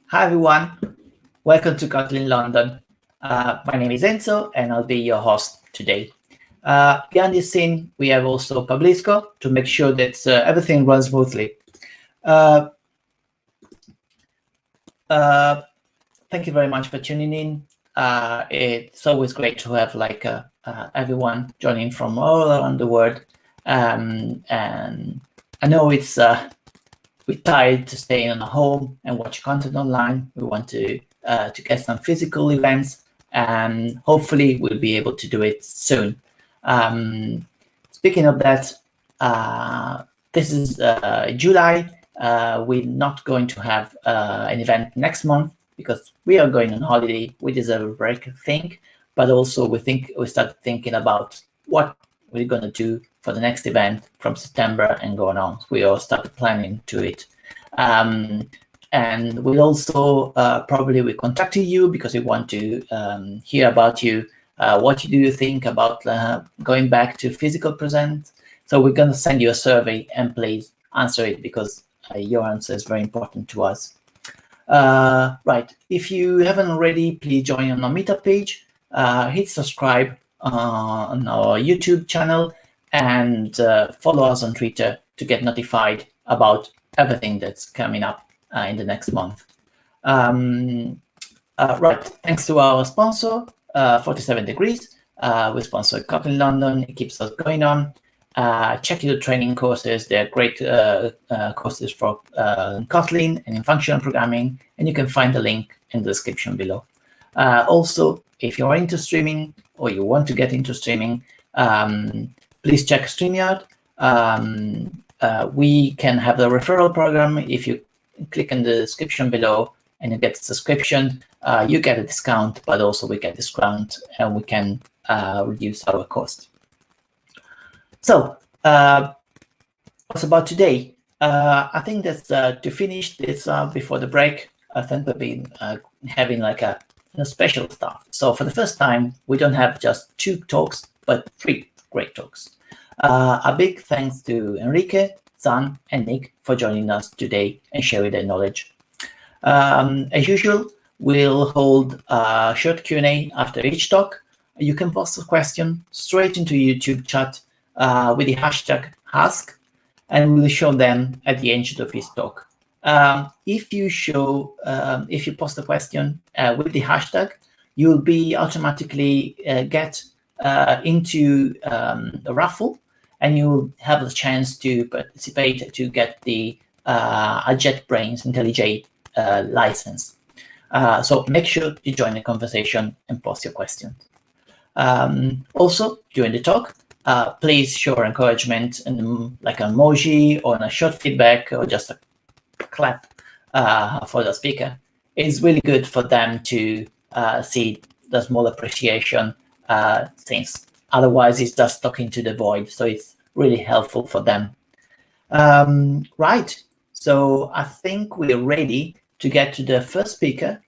Hi everyone, welcome to Kotlin London. My name is Enzo and I'll be your host today. Behind the scene, we have also Pablisco to make sure that everything runs smoothly. Thank you very much for tuning in. It's always great to have everyone joining from all around the world. And I know it's we're tired to stay in our home and watch content online. We want to get some physical events, and hopefully we'll be able to do it soon. Speaking of that, this is July. We're not going to have an event next month because we are going on holiday. We deserve a break, I think, but also we start thinking about what we're going to do for the next event from September and going on. We all started planning to it. And we also probably we contacted you because we want to hear about you. What do you think about going back to physical present? So we're going to send you a survey and please answer it because your answer is very important to us. Right, if you haven't already, please join on our meetup page, hit subscribe on our YouTube channel, and follow us on Twitter to get notified about everything that's coming up in the next month. Right, thanks to our sponsor, 47 Degrees. We sponsor Kotlin London. It keeps us going on. Check your training courses. They're great courses for Kotlin and in functional programming, and you can find the link in the description below. Also, if you're into streaming or you want to get into streaming, please check StreamYard. We can have the referral program. If you click in the description below and you get a subscription, you get a discount, but also we get discount and we can reduce our cost. So what's about today? I think that's to finish this before the break. I think we've been having like a special stuff. So for the first time, we don't have just 2 talks, but 3 great talks. A big thanks to Enrique, Zan, and Nick for joining us today and sharing their knowledge. As usual, we'll hold a short Q&A after each talk. You can post a question straight into YouTube chat with the hashtag ask, and we'll show them at the end of his talk. If you post a question with the hashtag, you'll be automatically get into the raffle, and you'll have the chance to participate to get the a JetBrains IntelliJ license. So make sure to join the conversation and post your question. Also, during the talk, please show encouragement and like an emoji or a short feedback or just a clap for the speaker. It's really good for them to see the small appreciation things. Otherwise, it's just talking to the void. So it's really helpful for them. Right. So I think we're ready to get to the first speaker,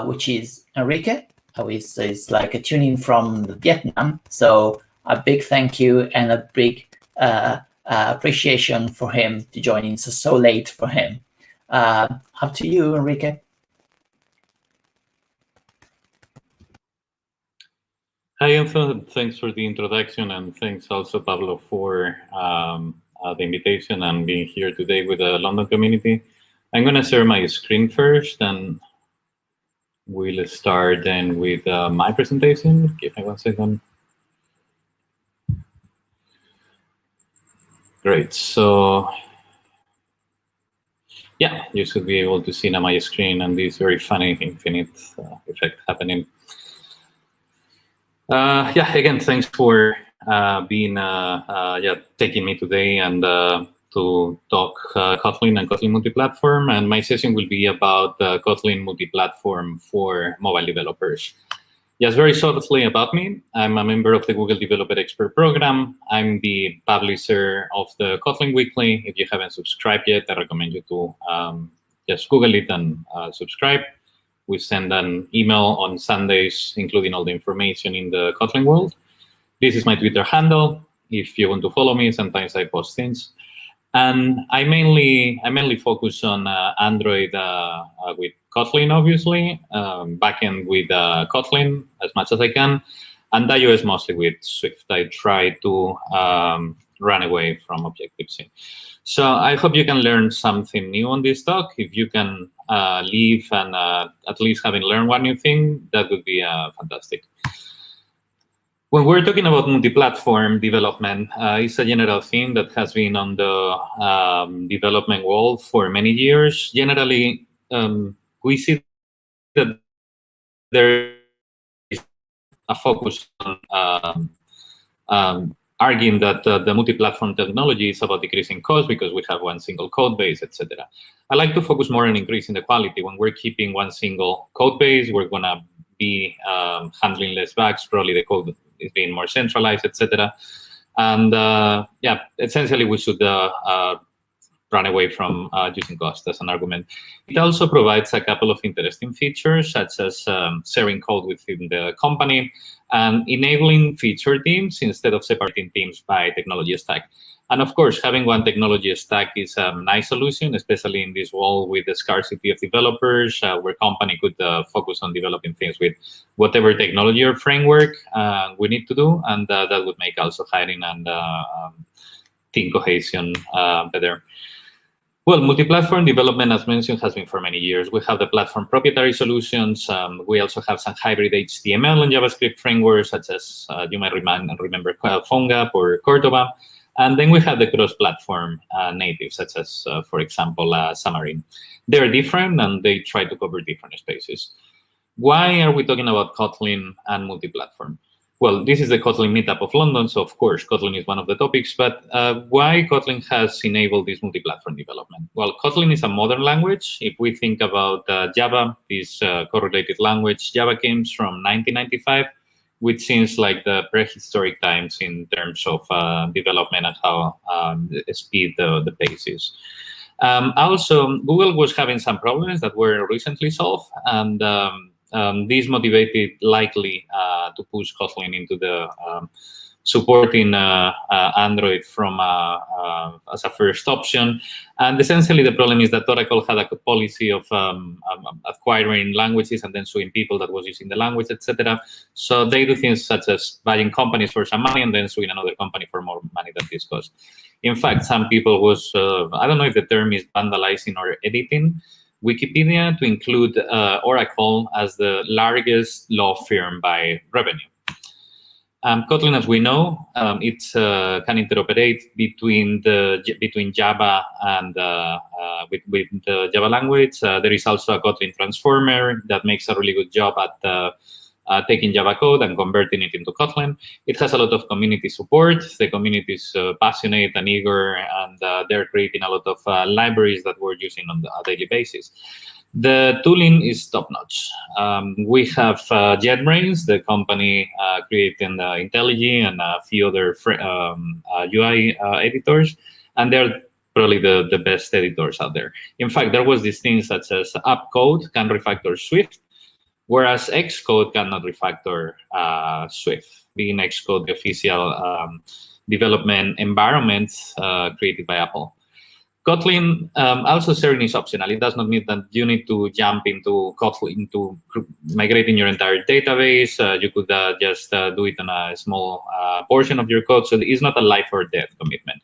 which is Enrique, who is like a tuning from Vietnam. So a big thank you and a big appreciation for him to join in so late for him. Up to you, Enrique. Hi, Enzo. Thanks for the introduction, and thanks also, Pablo, for the invitation and being here today with the London community. I'm going to share my screen first, and we'll start then with my presentation. Give me 1 second. Great. So, yeah, you should be able to see now my screen and this very funny infinite effect happening. Yeah, again, thanks for being taking me today and to talk Kotlin and Kotlin Multiplatform. And my session will be about Kotlin Multiplatform for mobile developers. Just very shortly about me, I'm a member of the Google Developer Expert Program. I'm the publisher of the Kotlin Weekly. If you haven't subscribed yet, I recommend you to just Google it and subscribe. We send an email on Sundays, including all the information in the Kotlin world. This is my Twitter handle. If you want to follow me, sometimes I post things. And I mainly focus on Android with Kotlin, obviously, backend with Kotlin as much as I can, and iOS mostly with Swift. I try to run away from Objective-C. So I hope you can learn something new on this talk. If you can leave and at least having learned one new thing, that would be fantastic. When we're talking about multi-platform development, it's a general theme that has been on the development world for many years. Generally, we see that there is a focus on arguing that the multi-platform technology is about decreasing cost because we have one single code base, etc. I like to focus more on increasing the quality. When we're keeping one single code base, we're going to be handling less bugs. Probably the code is being more centralized, etc. And yeah, essentially we should run away from using cost as an argument. It also provides a couple of interesting features, such as sharing code within the company and enabling feature teams instead of separating teams by technology stack. And of course, having one technology stack is a nice solution, especially in this world with the scarcity of developers, where company could focus on developing things with whatever technology or framework we need to do, and that would make also hiring and team cohesion better. Well, multi-platform development, as mentioned, has been for many years. We have the platform proprietary solutions. We also have some hybrid HTML and JavaScript frameworks, such as you might remember PhoneGap or Cordova. And then we have the cross-platform native, such as, for example, Xamarin. They're different, and they try to cover different spaces. Why are we talking about Kotlin and multi-platform? Well, this is the Kotlin meetup of London, so of course, Kotlin is one of the topics, but why Kotlin has enabled this multi-platform development? Well, Kotlin is a modern language. If we think about Java, this correlated language, Java came from 1995, which seems like the prehistoric times in terms of development and how speed the pace is. Also, Google was having some problems that were recently solved, and this motivated likely to push Kotlin into the supporting Android from as a first option. And essentially, the problem is that Oracle had a policy of acquiring languages and then suing people that was using the language, etc. So they do things such as buying companies for some money and then suing another company for more money than this cost. In fact, some people was, I don't know if the term is vandalizing or editing Wikipedia to include Oracle as the largest law firm by revenue. Kotlin, as we know, it can interoperate between Java and with the Java language. There is also a Kotlin transformer that makes a really good job at taking Java code and converting it into Kotlin. It has a lot of community support. The community is passionate and eager, and they're creating a lot of libraries that we're using on a daily basis. The tooling is top-notch. We have JetBrains, the company creating IntelliJ and a few other UI editors, and they're probably the best editors out there. In fact, there was this thing such as AppCode can refactor Swift, whereas Xcode cannot refactor Swift, being Xcode the official development environment created by Apple. Kotlin also sharing is optional. It does not mean that you need to jump into Kotlin, into migrating your entire database. You could just do it on a small portion of your code. So it's not a life or death commitment.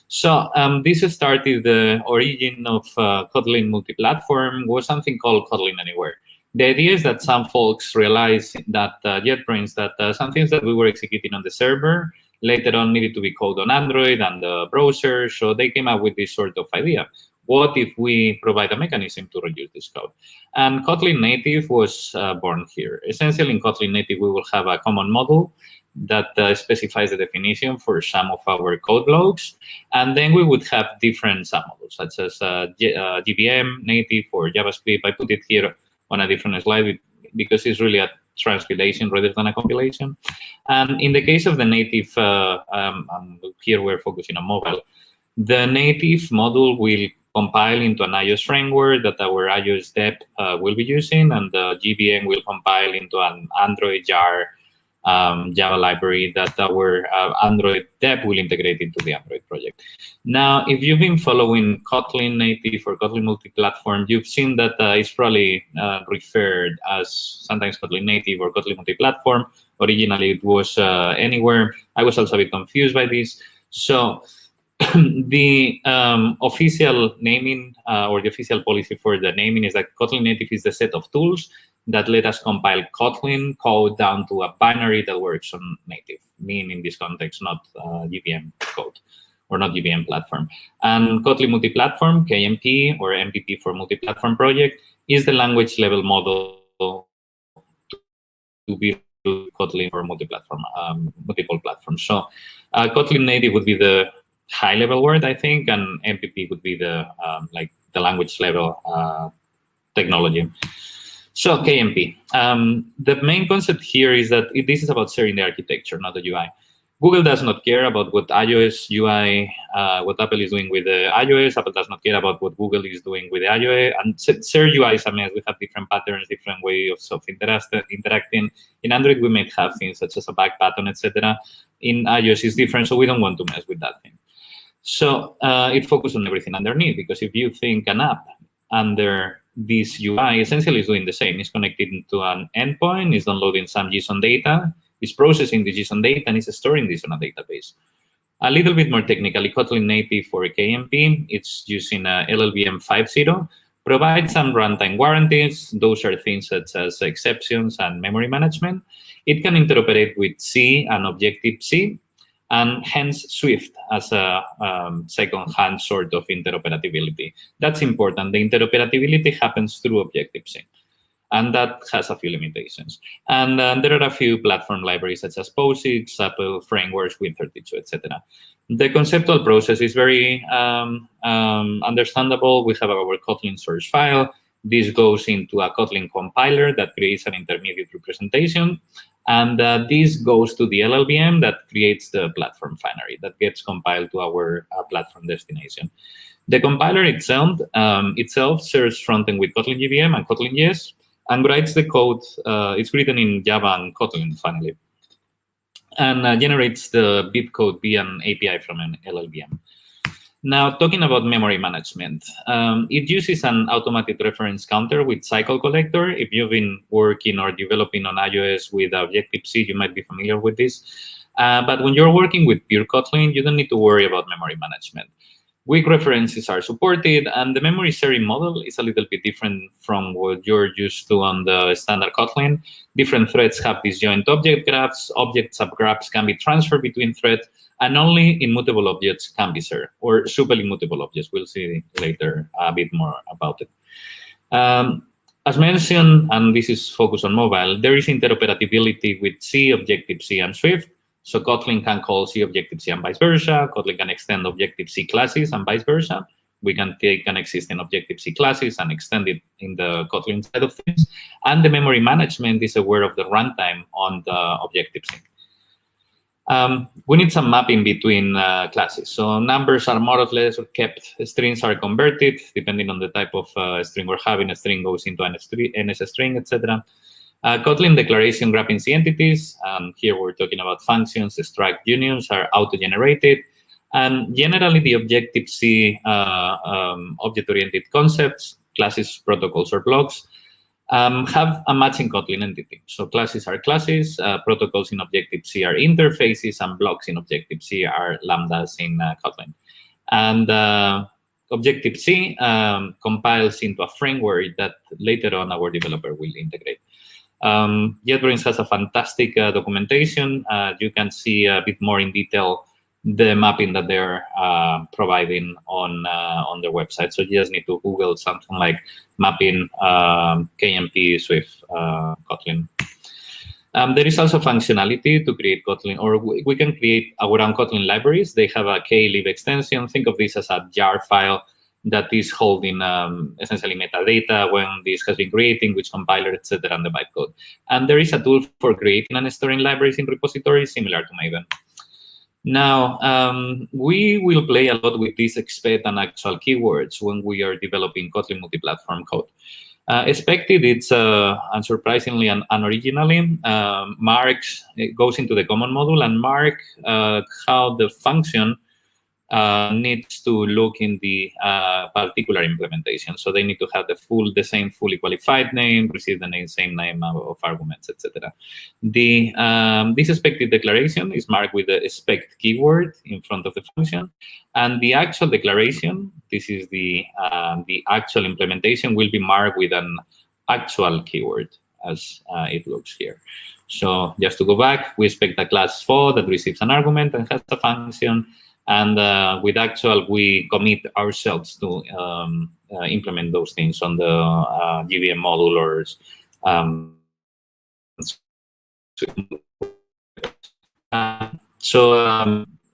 So this started the origin of Kotlin Multiplatform was something called Kotlin Anywhere. The idea is that some folks realized that JetBrains, that some things that we were executing on the server later on needed to be code on Android and the browser. So they came up with this sort of idea. What if we provide a mechanism to reduce this code? And Kotlin Native was born here. Essentially, in Kotlin Native, we will have a common model that specifies the definition for some of our code blocks. And then we would have different submodules, such as JVM, Native, or JavaScript. I put it here on a different slide because it's really a translation rather than a compilation. And in the case of the native, here we're focusing on mobile, the native module will compile into an iOS framework that our iOS dev will be using, and the JVM will compile into an Android jar Java library that our Android dev will integrate into the Android project. Now, if you've been following Kotlin Native or Kotlin Multiplatform, you've seen that it's probably referred as sometimes Kotlin Native or Kotlin Multiplatform. Originally, it was anywhere. I was also a bit confused by this. So the official naming or the official policy for the naming is that Kotlin Native is the set of tools that let us compile Kotlin code down to a binary that works on native, meaning in this context, not JVM code or not JVM platform. And Kotlin Multiplatform, KMP or MPP for multi-platform project, is the language level model to build Kotlin for multi-platform, multiple platforms. So Kotlin Native would be the high-level word, I think, and MPP would be the like the language level technology. So KMP. The main concept here is that this is about sharing the architecture, not the UI. Google does not care about what iOS UI, what Apple is doing with the iOS. Apple does not care about what Google is doing with the iOS. And share UI is a mess. We have different patterns, different ways of interacting. In Android, we may have things such as a back button, etc. In iOS, it's different, so we don't want to mess with that thing. So it focuses on everything underneath, because if you think an app under this UI essentially is doing the same. It's connected to an endpoint, it's downloading some JSON data, it's processing the JSON data, and it's storing this on a database. A little bit more technically, Kotlin Native for KMP, it's using LLVM 5.0, provides some runtime guarantees. Those are things such as exceptions and memory management. It can interoperate with C and Objective-C, and hence Swift as a second-hand sort of interoperability. That's important. The interoperability happens through Objective-C, and that has a few limitations. And there are a few platform libraries such as POSIX, Apple frameworks, Win32, etc. The conceptual process is very understandable. We have our Kotlin source file. This goes into a Kotlin compiler that creates an intermediate representation. And this goes to the LLVM that creates the platform binary that gets compiled to our platform destination. The compiler itself shares frontend with Kotlin JVM and Kotlin JS and writes the code. It's written in Java and Kotlin, finally, and generates the bit code via an API from an LLVM. Now, talking about memory management, it uses an automatic reference counter with cycle collector. If you've been working or developing on iOS with Objective-C, you might be familiar with this. But when you're working with pure Kotlin, you don't need to worry about memory management. Weak references are supported, and the memory sharing model is a little bit different from what you're used to on the standard Kotlin. Different threads have disjoint object graphs. Object subgraphs can be transferred between threads, and only immutable objects can be shared, or super immutable objects. We'll see later a bit more about it. As mentioned, and this is focused on mobile, there is interoperability with C, Objective-C, and Swift. So Kotlin can call C Objective-C and vice versa. Kotlin can extend Objective-C classes and vice versa. We can take an existing Objective-C classes and extend it in the Kotlin side of things. And the memory management is aware of the runtime on the Objective-C. We need some mapping between classes. So numbers are more or less kept. Strings are converted depending on the type of string we're having. A string goes into an NS string, etc. Kotlin declaration graphing C entities. Here we're talking about functions. Struct unions are auto-generated. And generally, the Objective-C object-oriented concepts, classes, protocols, or blocks, have a matching Kotlin entity. So classes are classes, protocols in Objective-C are interfaces, and blocks in Objective-C are lambdas in Kotlin. And Objective-C compiles into a framework that later on our developer will integrate. JetBrains has a fantastic documentation. You can see a bit more in detail the mapping that they're providing on their website. So you just need to Google something like mapping KMP Swift Kotlin. There is also functionality to create Kotlin, or we can create our own Kotlin libraries. They have a klib extension. Think of this as a jar file that is holding essentially metadata when this has been creating, which compiler, etc., and the bytecode. And there is a tool for creating and storing libraries in repositories similar to Maven. Now, we will play a lot with these expect and actual keywords when we are developing Kotlin multi-platform code. Expected, it's unsurprisingly and unoriginally, marks, it goes into the common module and mark how the function needs to look in the particular implementation. So they need to have the same fully qualified name, receive the same name of arguments, etc. This expected declaration is marked with the expect keyword in front of the function, and the actual declaration, this is the actual implementation, will be marked with an actual keyword as it looks here. So just to go back, we expect a class fo that receives an argument and has a function. And with actual, we commit ourselves to implement those things on the JVM module or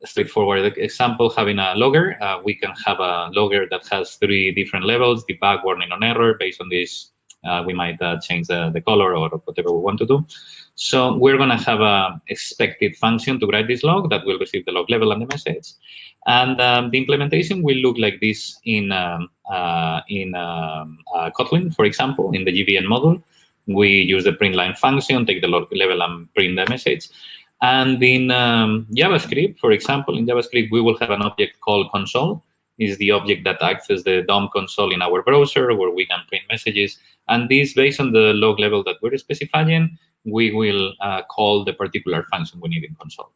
straightforward example, having a logger. We can have a logger that has 3 different levels, debug, warning on error. Based on this, we might change the color or whatever we want to do. So we're going to have a expected function to write this log that will receive the log level and the message. And the implementation will look like this in Kotlin, for example, in the JVM module. We use the print line function, take the log level and print the message. And in JavaScript, for example, in JavaScript, we will have an object called console. Is the object that acts as the DOM console in our browser where we can print messages. And this, based on the log level that we're specifying, we will call the particular function we need in console.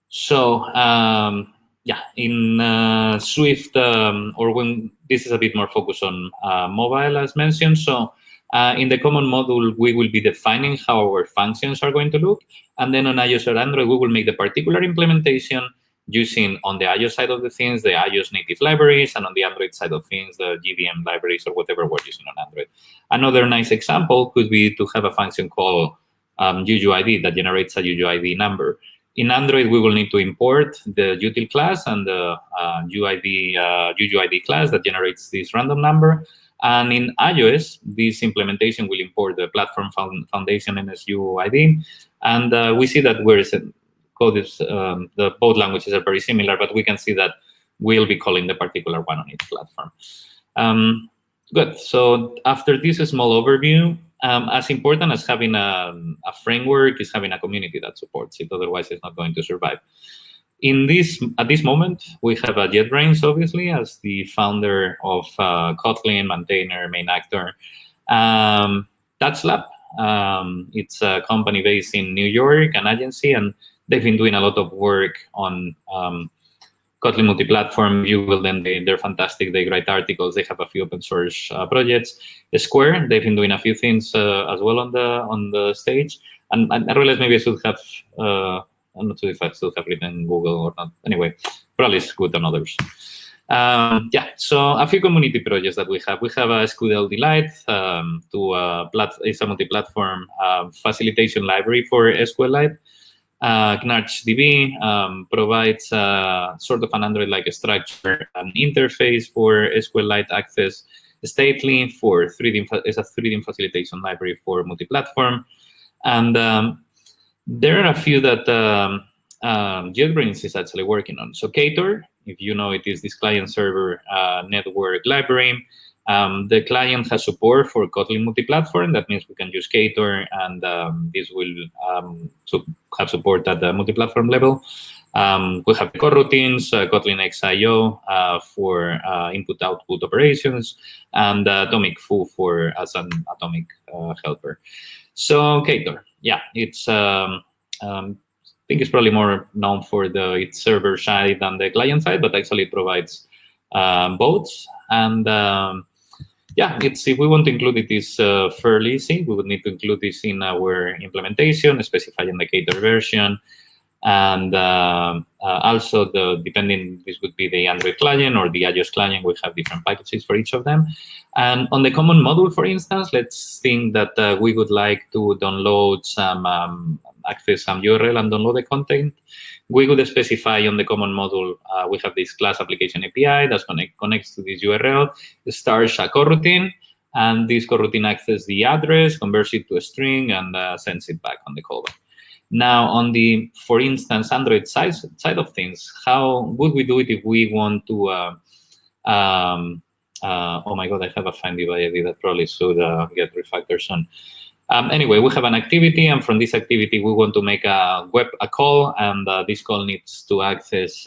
So yeah, in Swift, or when this is a bit more focused on mobile, as mentioned. So in the common module, we will be defining how our functions are going to look. And then on iOS or Android, we will make the particular implementation using, on the iOS side of the things, the iOS native libraries, and on the Android side of things, the JVM libraries or whatever we're using on Android. Another nice example could be to have a function called UUID that generates a UUID number. In Android, we will need to import the util class and the UUID class that generates this random number. And in iOS, this implementation will import the platform foundation NSUID. And we see that whereas code is, both languages are very similar, but we can see that we'll be calling the particular one on each platform. Good. So after this small overview, as important as having a framework is having a community that supports it. Otherwise, it's not going to survive. At this moment, we have JetBrains, obviously, as the founder of Kotlin, maintainer, main actor. TouchLab, it's a company based in New York, an agency, and they've been doing a lot of work on Kotlin Multiplatform. You will then, they're fantastic. They write articles. They have a few open source projects. Square, they've been doing a few things as well on the stage. And I realize maybe I should have. I'm not sure if I still have written in Google or not. Anyway, probably it's good on others. Yeah, so a few community projects that we have. We have a sqlite Delight, it's a multi-platform facilitation library for SQLite. KnarchDB provides sort of an Android-like structure and interface for SQLite access. Stately for is a 3D facilitation library for multi-platform. And there are a few that JetBrains is actually working on. So Ktor, if you know, it is this client-server network library. The client has support for Kotlin Multiplatform. That means we can use Ktor, and this will have support at the multi-platform level. We have the coroutines, Kotlin XIO for input-output operations, and Atomic Foo as an atomic helper. So Ktor, yeah, it's I think it's probably more known for its server side than the client side, but actually it provides both. And yeah, if we want to include it, is fairly easy. We would need to include this in our implementation, specifying the Ktor version. And also, depending, this would be the Android client or the iOS client. We have different packages for each of them. And on the common module, for instance, let's think that we would like to download some, access some URL and download the content. We would specify on the common module, we have this class application API that connects to this URL, starts a coroutine, and this coroutine accesses the address, converts it to a string, and sends it back on the callback. Now, on the, for instance, Android side of things, how would we do it if we want to oh my God, I have a find BYOB that probably should get refactored soon. Anyway, we have an activity, and from this activity, we want to make a call, and this call needs to access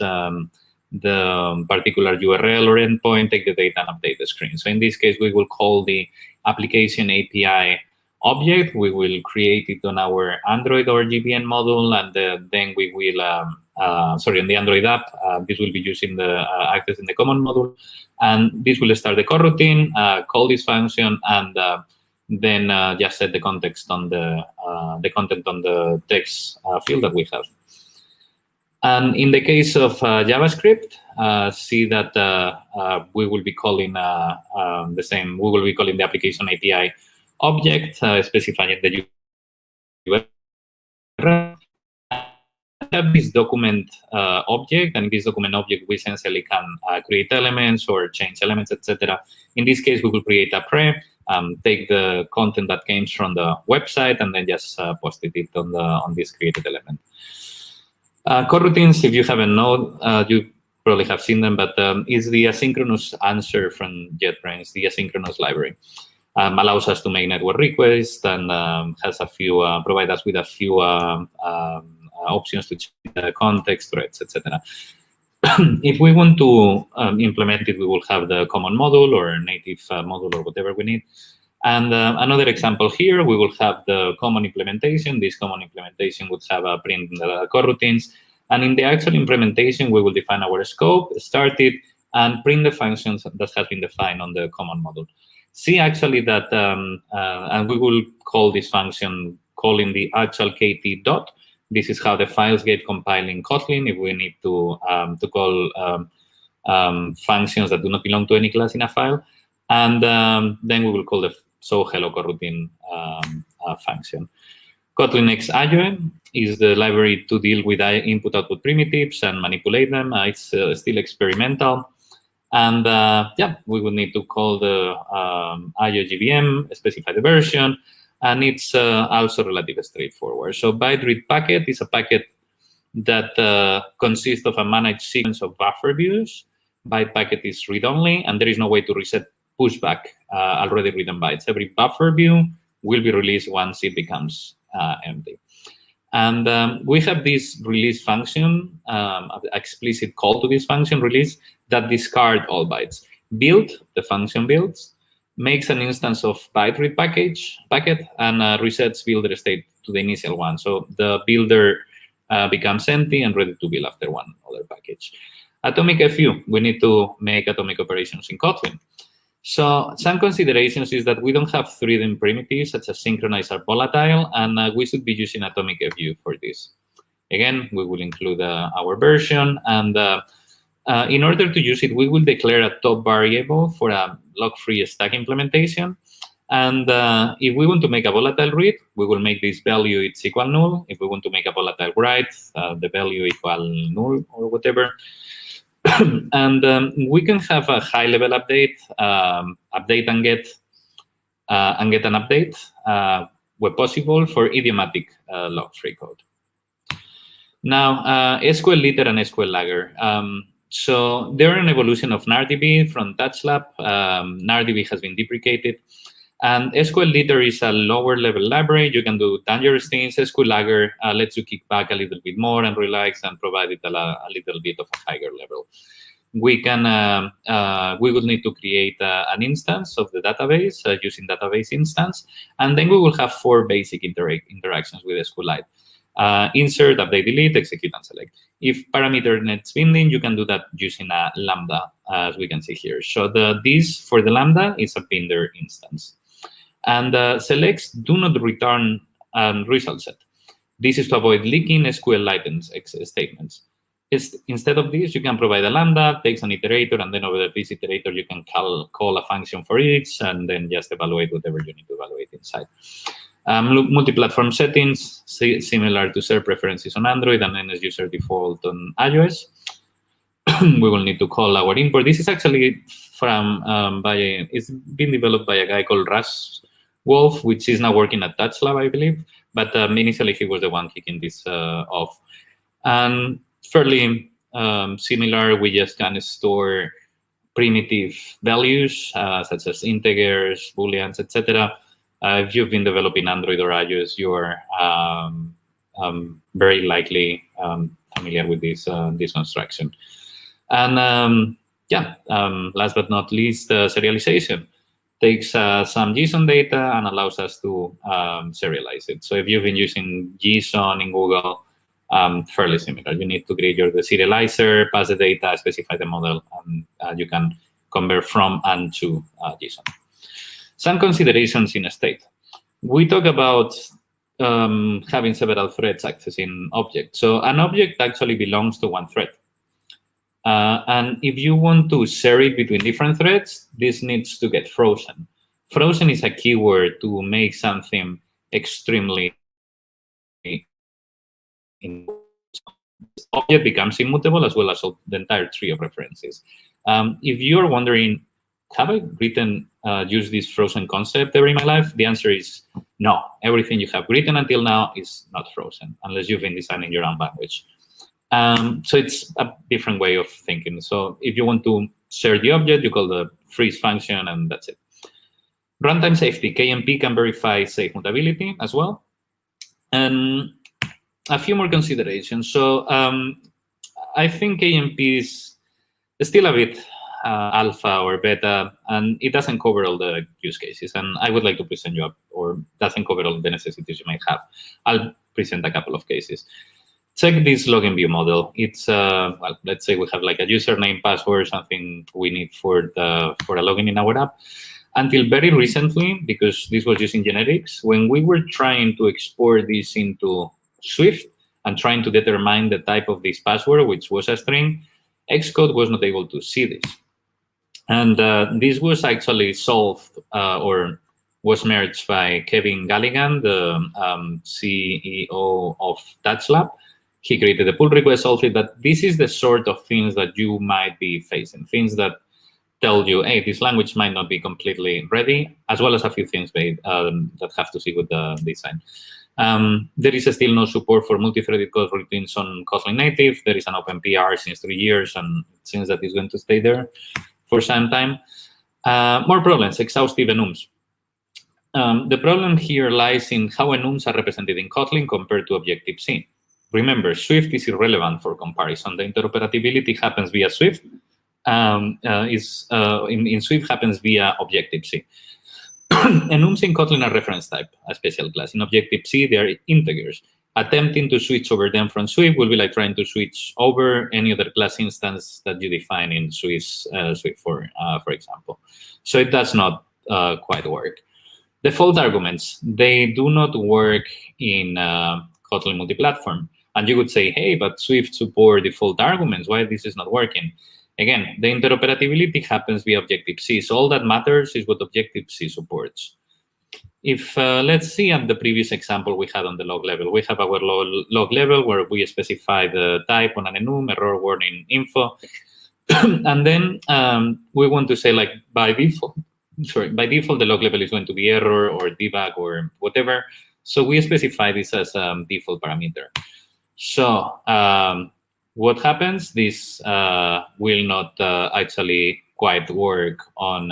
the particular URL or endpoint, take the data, and update the screen. So in this case, we will call the application API object. We will create it on our Android or GBN module, and then we will, sorry, on the Android app, this will be using the access in the common module, and this will start the coroutine, call this function, and then just set the context on the content on the text field that we have. And in the case of JavaScript, see that we will be calling the same. We will be calling the application API object, specifying the URL. Have this document object, and in this document object, we essentially can create elements or change elements, etc. In this case, we will create a pre, take the content that came from the website, and then just post it on this created element. Coroutines, if you haven't known, you probably have seen them, but is the asynchronous answer from JetBrains, the asynchronous library. Allows us to make network requests, and has a few, provide us with a few options to change the context, threads, etc. If we want to implement it, we will have the common module or native module or whatever we need. And another example here, we will have the common implementation. This common implementation would have a print coroutines. And in the actual implementation, we will define our scope, start it, and print the functions that have been defined on the common module. See actually that, and we will call this function calling the actual KT dot. This is how the files get compiled in Kotlin if we need to call functions that do not belong to any class in a file. And then we will call the hello coroutine function. Kotlin adjoin is the library to deal with input-output primitives and manipulate them. It's still experimental. And yeah, we will need to call the IOGVM, specify the version, and it's also relatively straightforward. So byte read packet is a packet that consists of a managed sequence of buffer views. Byte packet is read-only, and there is no way to reset pushback already written bytes. Every buffer view will be released once it becomes empty. And we have this release function, explicit call to this function release that discard all bytes. Build, the function builds, makes an instance of byte read packet and resets builder state to the initial one. So the builder becomes empty and ready to build after one other package. Atomic FU, we need to make atomic operations in Kotlin. So some considerations is that we don't have 3D primitives such as synchronize or volatile, and we should be using atomic FU for this. Again, we will include our version, and in order to use it, we will declare a top variable for a log-free stack implementation. And if we want to make a volatile read, we will make this value it's equal null. If we want to make a volatile write, the value equal null or whatever. And we can have a high-level update, update and get an update where possible for idiomatic log-free code. Now, sqlite and sqlite. So they're an evolution of NARDB from TouchLab. NARDB has been deprecated. And sqlite is a lower-level library. You can do dangerous things. sqlite lets you kick back a little bit more and relax and provide it a little bit of a higher level. We can, we will need to create an instance of the database using database instance, and then we will have 4 basic interactions with sqlite. Insert, update, delete, execute, and select. If parameter nets binding, you can do that using a lambda, as we can see here. So this for the lambda is a binder instance. And selects do not return result set. This is to avoid leaking SQLite statements. Instead of this, you can provide a lambda, takes an iterator, and then over this iterator, you can call a function for each, and then just evaluate whatever you need to evaluate inside. Multi-platform settings, similar to share preferences on Android and NS user default on iOS. We will need to call our import. This is actually from it's been developed by a guy called Russ Wolf, which is now working at TouchLab, I believe. But initially, he was the one kicking this off. And fairly similar, we just can store primitive values, such as integers, booleans, etc. If you've been developing Android or iOS, you're very likely familiar with this construction. And last but not least, serialization takes some JSON data and allows us to serialize it. So if you've been using JSON in Google, fairly similar. You need to create the serializer, pass the data, specify the model, and you can convert from and to JSON. Some considerations in a state. We talk about having several threads accessing objects. So an object actually belongs to one thread. And if you want to share it between different threads, this needs to get frozen. Frozen is a keyword to make something extremely object becomes immutable, as well as the entire tree of references. If you're wondering, have I used this frozen concept ever in my life? The answer is no. Everything you have written until now is not frozen, unless you've been designing your own language. So it's a different way of thinking. So if you want to share the object, you call the freeze function, and that's it. Runtime safety. KMP can verify safe mutability as well. And a few more considerations. So I think KMP is still a bit alpha or beta, and it doesn't cover all the use cases. And I would like to present you or doesn't cover all the necessities you might have. I'll present a couple of cases. Check this login view model. It's well, let's say we have like a username, password, something we need for a login in our app. Until very recently, because this was using generics, when we were trying to export this into Swift and trying to determine the type of this password, which was a string, Xcode was not able to see this. And this was actually solved or was merged by Kevin Galligan, the CEO of TouchLab. He created a pull request, solved it, but this is the sort of things that you might be facing, things that tell you, hey, this language might not be completely ready, as well as a few things that have to see with the design. There is still no support for multi-threaded code routines on Kotlin Native. There is an open PR since 3 years, and it seems that it's going to stay there for some time. More problems, exhaustive enums. The problem here lies in how enums are represented in Kotlin compared to Objective-C. Remember, Swift is irrelevant for comparison. The interoperability happens via Swift. In Swift happens via Objective-C. Enums in Kotlin are reference type, a special class. In Objective-C, they are integers. Attempting to switch over them from Swift will be like trying to switch over any other class instance that you define in Swift, for example. So it does not quite work. Default arguments, they do not work in Kotlin Multiplatform. And you would say, hey, but Swift support default arguments. Why this is not working? Again, the interoperability happens via Objective-C. So all that matters is what Objective-C supports. If let's see at the previous example we had on the log level, we have our log level where we specify the type on an enum, error warning info. And then we want to say, like, by default, the log level is going to be error or debug or whatever. So we specify this as a default parameter. So what happens? This will not actually quite work on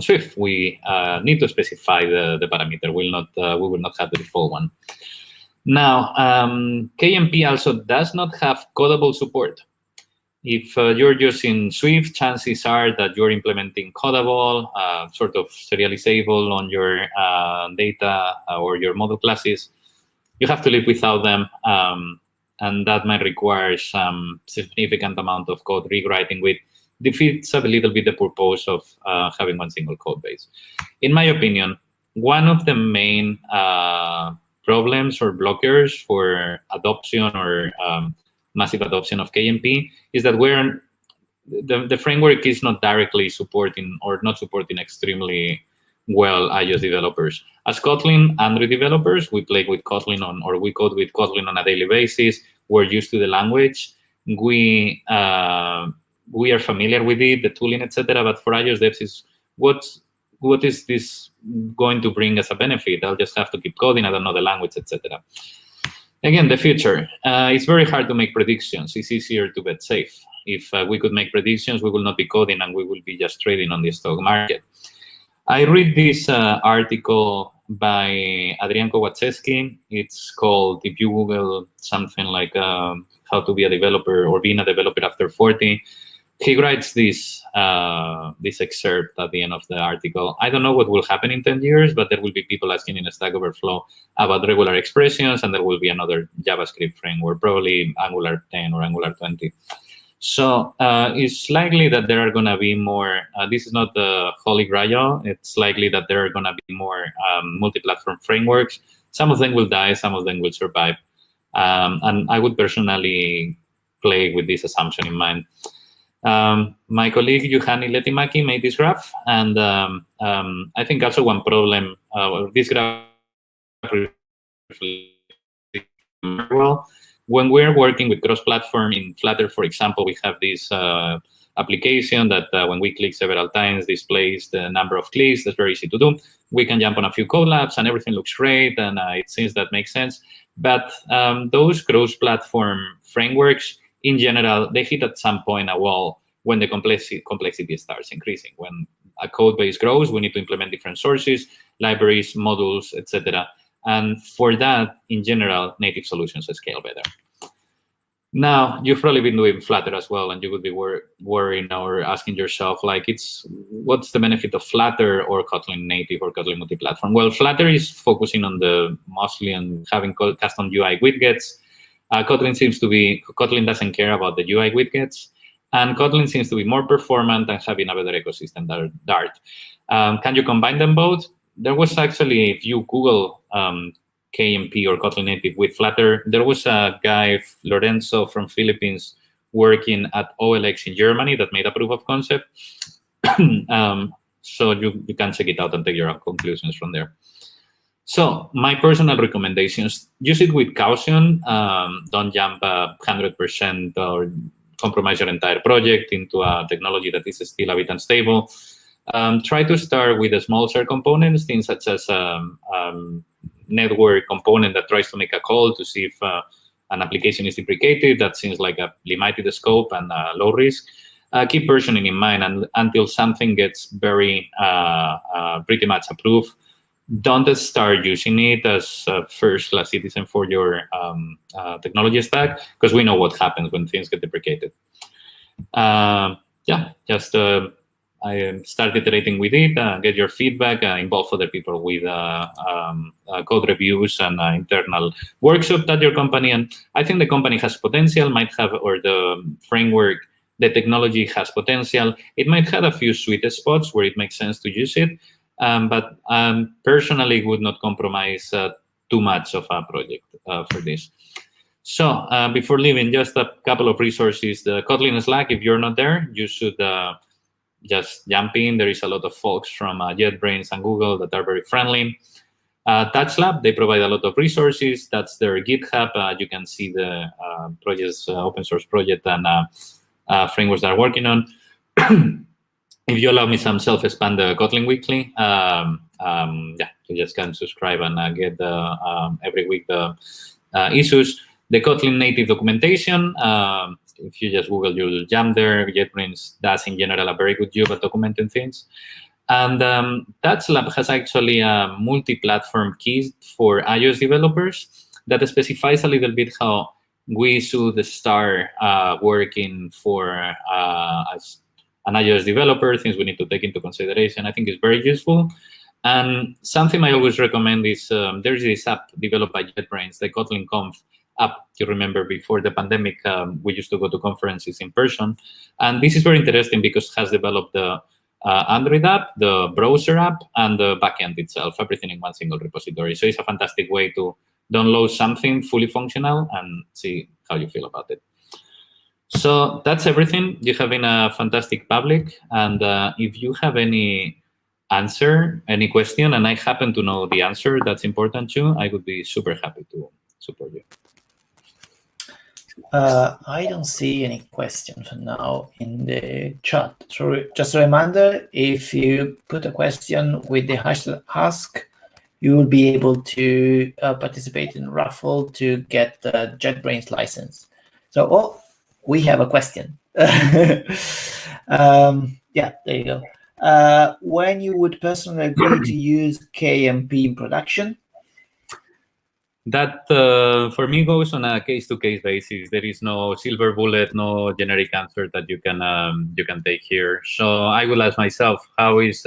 Swift. We need to specify the parameter. We will not have the default one. Now, KMP also does not have codable support. If you're using Swift, chances are that you're implementing codable, sort of serializable on your data or your model classes. You have to live without them, and that might require some significant amount of code rewriting, which defeats a little bit the purpose of having one single code base. In my opinion, one of the main problems or blockers for adoption or massive adoption of KMP is that the framework is not directly supporting or not supporting extremely well iOS developers. As Kotlin Android developers, we play with Kotlin or we code with Kotlin on a daily basis. We're used to the language. We are familiar with it, the tooling, etc. But for iOS devs, is what is this going to bring as a benefit? I'll just have to keep coding. I don't know the language, etc. Again, the future. It's very hard to make predictions. It's easier to bet safe. If we could make predictions, we will not be coding and we will be just trading on the stock market. I read this article by Adrian Kowalewski. It's called, if you Google something like how to be a developer or being a developer after 40, he writes this this excerpt at the end of the article. I don't know what will happen in 10 years, but there will be people asking in Stack Overflow about regular expressions, and there will be another JavaScript framework, probably Angular 10 or Angular 20. So it's likely that there are going to be more, this is not the Holy Grail, it's likely that there are going to be more multi-platform frameworks. Some of them will die, some of them will survive. And I would personally play with this assumption in mind. My colleague Juhani Letimaki made this graph, and I think also one problem, this graph well, when we're working with cross-platform in Flutter, for example, we have this application that when we click several times, displays the number of clicks. That's very easy to do. We can jump on a few code labs and everything looks great, and it seems that makes sense. But those cross-platform frameworks, in general, they hit at some point a wall when the complexity starts increasing. When a code base grows, we need to implement different sources, libraries, modules, etc. And for that, in general, native solutions scale better. Now, you've probably been doing Flutter as well, and you would be worrying or asking yourself, like, what's the benefit of Flutter or Kotlin Native or Kotlin Multiplatform? Well, Flutter is focusing on mostly on having custom UI widgets. Kotlin doesn't care about the UI widgets, and Kotlin seems to be more performant and having a better ecosystem than Dart. Can you combine them both? There was actually, if you Google KMP or Kotlin Native with Flutter, there was a guy, Lorenzo from Philippines, working at OLX in Germany that made a proof of concept. So you can check it out and take your own conclusions from there. So my personal recommendations, use it with caution. Don't jump 100% or compromise your entire project into a technology that is still a bit unstable. Try to start with the small share components, things such as network component that tries to make a call to see if an application is deprecated. That seems like a limited scope and low risk. Keep versioning in mind, and until something gets very pretty much approved, don't start using it as a first-class citizen for your technology stack, because we know what happens when things get deprecated. Yeah, just I start iterating with it, get your feedback, involve other people with code reviews and internal workshops at your company. And I think the company has potential, or the framework, the technology has potential. It might have a few sweet spots where it makes sense to use it, but personally would not compromise too much of a project for this. So before leaving, just a couple of resources. The Kotlin Slack, if you're not there, you should just jump in. There is a lot of folks from JetBrains and Google that are very friendly. TouchLab, they provide a lot of resources. That's their GitHub. You can see the projects, open source project and frameworks that are working on. If you allow me some self-expand the Kotlin Weekly, yeah, you just can subscribe and get every week the issues. The Kotlin Native documentation, if you just Google, you'll jump there. JetBrains does, in general, a very good job at documenting things. And TouchLab has actually a multi-platform key for iOS developers that specifies a little bit how we should start working for as an iOS developer, things we need to take into consideration. I think it's very useful. And something I always recommend is there's this app developed by JetBrains, the Kotlin Conf app. You remember before the pandemic, we used to go to conferences in person. And this is very interesting because it has developed the Android app, the browser app, and the backend itself, everything in one single repository. So it's a fantastic way to download something fully functional and see how you feel about it. So that's everything. You have been a fantastic public. And if you have any answer, any question, and I happen to know the answer that's important too, I would be super happy to support you. I don't see any questions now in the chat. So just a reminder, if you put a question with the hashtag ask, you will be able to participate in raffle to get the JetBrains license. So we have a question. Yeah, there you go. When you would personally agree to use KMP in production? That for me goes on a case-to-case basis. There is no silver bullet, no generic answer that you can take here. So I will ask myself, how is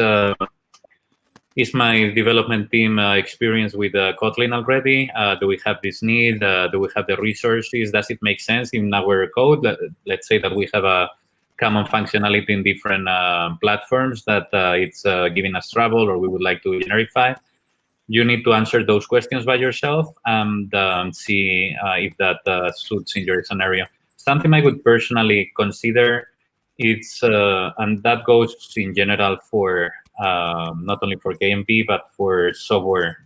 my development team experienced with Kotlin already? Do we have this need? Do we have the resources? Does it make sense in our code? Let's say that we have a common functionality in different platforms that it's giving us trouble, or we would like to generify. You need to answer those questions by yourself and see if that suits in your scenario. Something I would personally consider, it's and that goes in general for not only for KMP but for software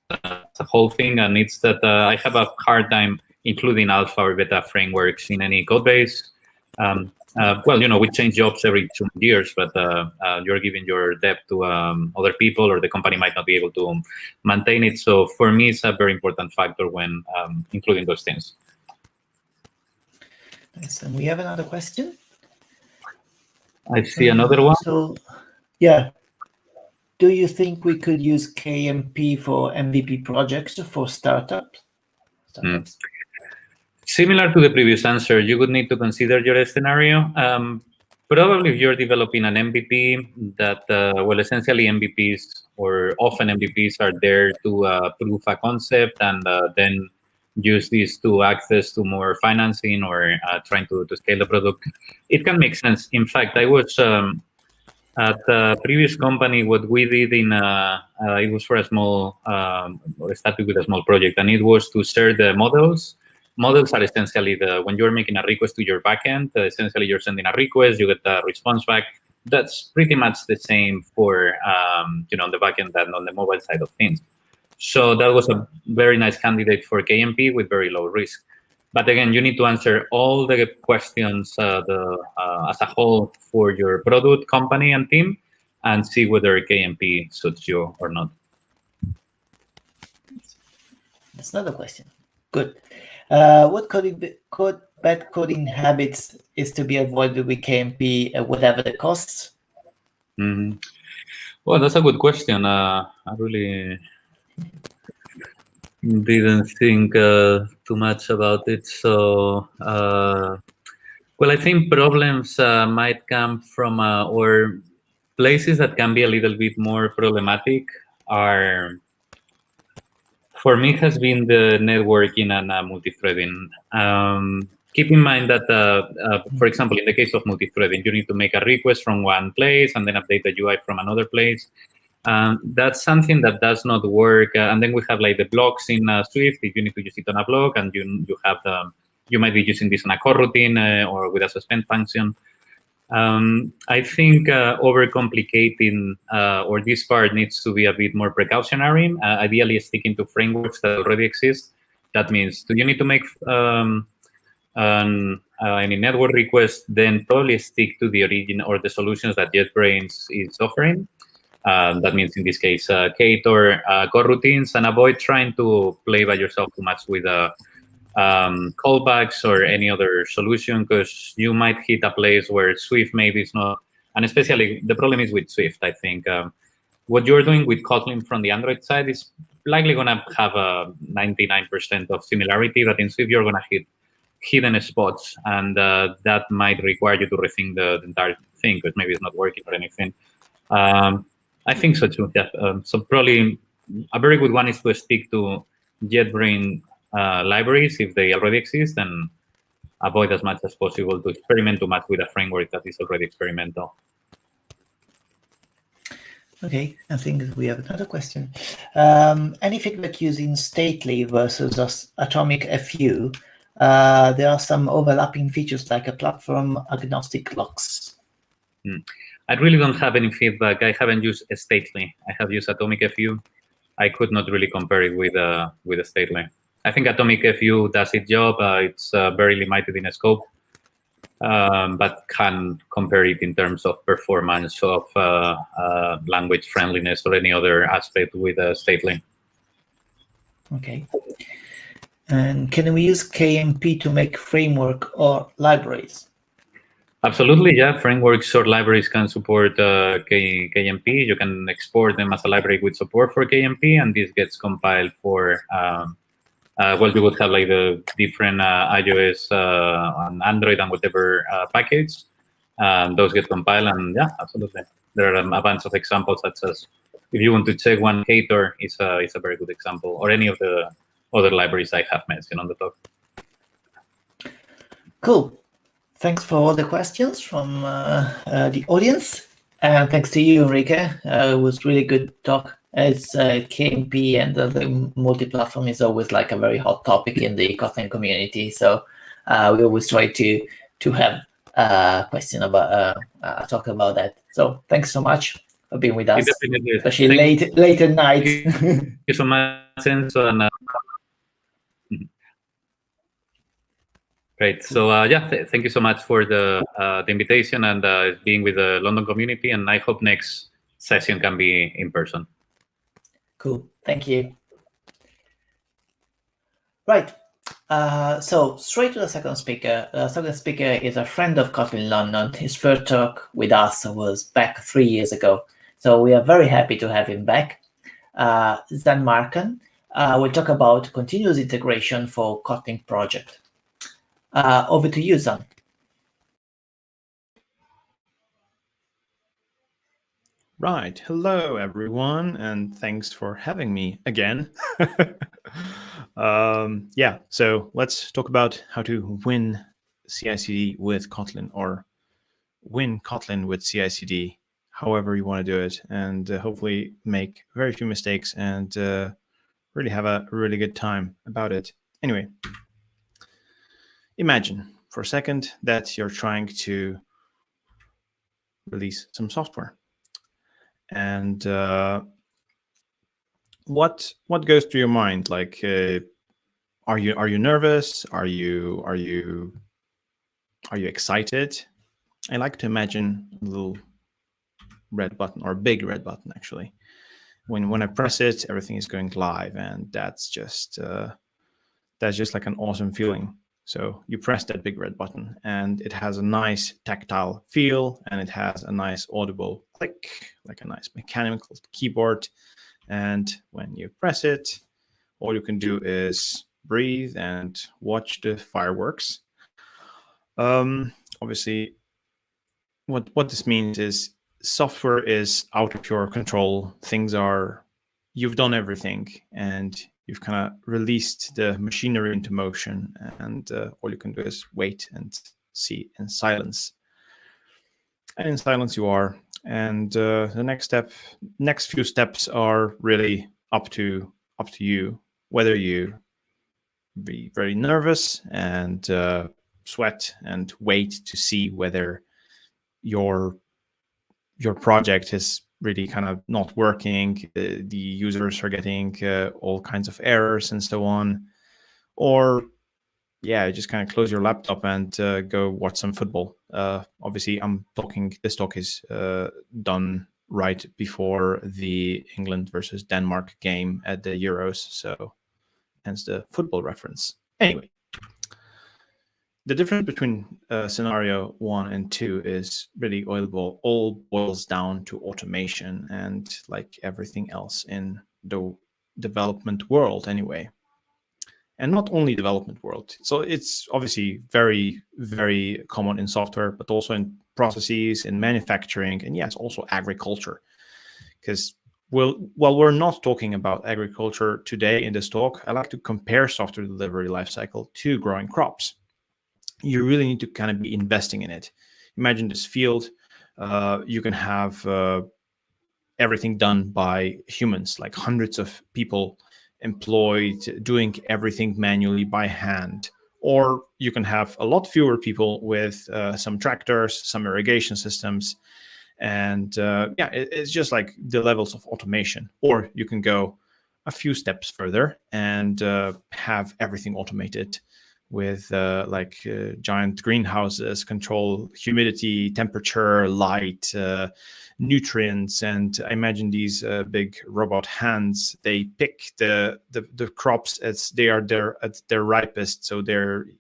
as a whole thing, and it's that I have a hard time including alpha or beta frameworks in any code base. Well, we change jobs every 2 years, but you're giving your dev to other people, or the company might not be able to maintain it. So for me, it's a very important factor when including those things. Nice. And we have another question. I see another one. So, yeah. Do you think we could use KMP for MVP projects for startups? Similar to the previous answer, you would need to consider your scenario. Probably if you're developing an MVP that, well, essentially MVPs, or often MVPs, are there to prove a concept and then use this to access to more financing or trying to scale the product. It can make sense. In fact, I was at a previous company, what we did it was for a small, or started with a small project, and it was to share the models. Models are essentially when you're making a request to your backend, essentially you're sending a request, you get a response back. That's pretty much the same for on the backend and on the mobile side of things. So that was a very nice candidate for KMP with very low risk. But again, you need to answer all the questions as a whole for your product, company, and team, and see whether KMP suits you or not. That's another question. Good. What bad coding habits is to be avoided with KMP, whatever the costs? Mm-hmm. Well, that's a good question. I really didn't think too much about it. So, well, I think problems might come from, or places that can be a little bit more problematic are, for me, has been the networking and multi-threading. Keep in mind that, for example, in the case of multi-threading, you need to make a request from one place and then update the UI from another place. That's something that does not work. And then we have like the blocks in Swift. If you need to use it on a block, and you have you might be using this in a coroutine or with a suspend function. I think overcomplicating or this part needs to be a bit more precautionary. Ideally, sticking to frameworks that already exist. That means, do you need to make any network request? Then probably stick to the origin or the solutions that JetBrains is offering. That means in this case, Kate or coroutines, and avoid trying to play by yourself too much with callbacks or any other solution, because you might hit a place where Swift maybe is not, and especially the problem is with Swift. I think what you're doing with Kotlin from the Android side is likely going to have a 99% of similarity, but in Swift you're going to hit hidden spots, and that might require you to rethink the entire thing because maybe it's not working or anything. I think so too. Yeah. So probably a very good one is to stick to JetBrains libraries if they already exist, and avoid as much as possible to experiment too much with a framework that is already experimental. Okay, I think we have another question. Any feedback using stately versus atomic FU? There are some overlapping features like a platform agnostic locks. I really don't have any feedback. I haven't used stately. I have used atomic FU. I could not really compare it with a stately. I think atomic FU does its job. It's very limited in scope, but can compare it in terms of performance, of language friendliness, or any other aspect with stately. Okay. And can we use KMP to make framework or libraries? Absolutely, yeah. Frameworks or libraries can support KMP. You can export them as a library with support for KMP, and this gets compiled for, well, you would have like the different iOS on Android and whatever package. Those get compiled, and yeah, absolutely. There are a bunch of examples such as, if you want to check one hater, it's a very good example, or any of the other libraries I have mentioned on the talk. Cool. Thanks for all the questions from the audience. And thanks to you, Enrique. It was really good talk. It's KMP and the multi-platform is always like a very hot topic in the Kotlin community. So we always try to have a question about talk about that. So thanks so much for being with us, especially late at night. Thank you so much, Enzo, and great. So yeah, thank you so much for the invitation and being with the London community. And I hope next session can be in person. Cool. Thank you. Right. So straight to the second speaker. The second speaker is a friend of Kotlin London. His first talk with us was back 3 years ago. So we are very happy to have him back. Zan Markan will talk about continuous integration for Kotlin project. Over to you, Zan. Right. Hello, everyone, and thanks for having me again. Yeah, so let's talk about how to win CICD with Kotlin, or win Kotlin with CICD, however you want to do it, and hopefully make very few mistakes and really have a really good time about it. Anyway, imagine for a second that you're trying to release some software. And what goes through your mind? Like, are you nervous? Are you excited? I like to imagine a little red button, or a big red button actually. When I press it, everything is going live, and that's just like an awesome feeling. So you press that big red button, and it has a nice tactile feel, and it has a nice audible click, like a nice mechanical keyboard. And when you press it, all you can do is breathe and watch the fireworks. Obviously, what this means is software is out of your control. You've done everything, and you've kind of released the machinery into motion, and all you can do is wait and see in silence. And in silence you are. And the next few steps are really up to you, whether you be very nervous and sweat and wait to see whether your project is really kind of not working, the users are getting all kinds of errors and so on, or yeah, just kind of close your laptop and go watch some football. Obviously, this talk is done right before the England versus Denmark game at the Euros, so hence the football reference. Anyway, the difference between scenario 1 and 2 is really all boils down to automation, and like everything else in the development world anyway. And not only development world. So it's obviously very, very common in software, but also in processes, in manufacturing, and yes, also agriculture. Because while we're not talking about agriculture today in this talk, I like to compare software delivery lifecycle to growing crops. You really need to kind of be investing in it. Imagine this field. You can have everything done by humans, like hundreds of people employed doing everything manually by hand. Or you can have a lot fewer people with some tractors, some irrigation systems. And yeah, it's just like the levels of automation. Or you can go a few steps further and have everything automated with giant greenhouses, control humidity, temperature, light, nutrients. And I imagine these big robot hands, they pick the crops as they are at their ripest, so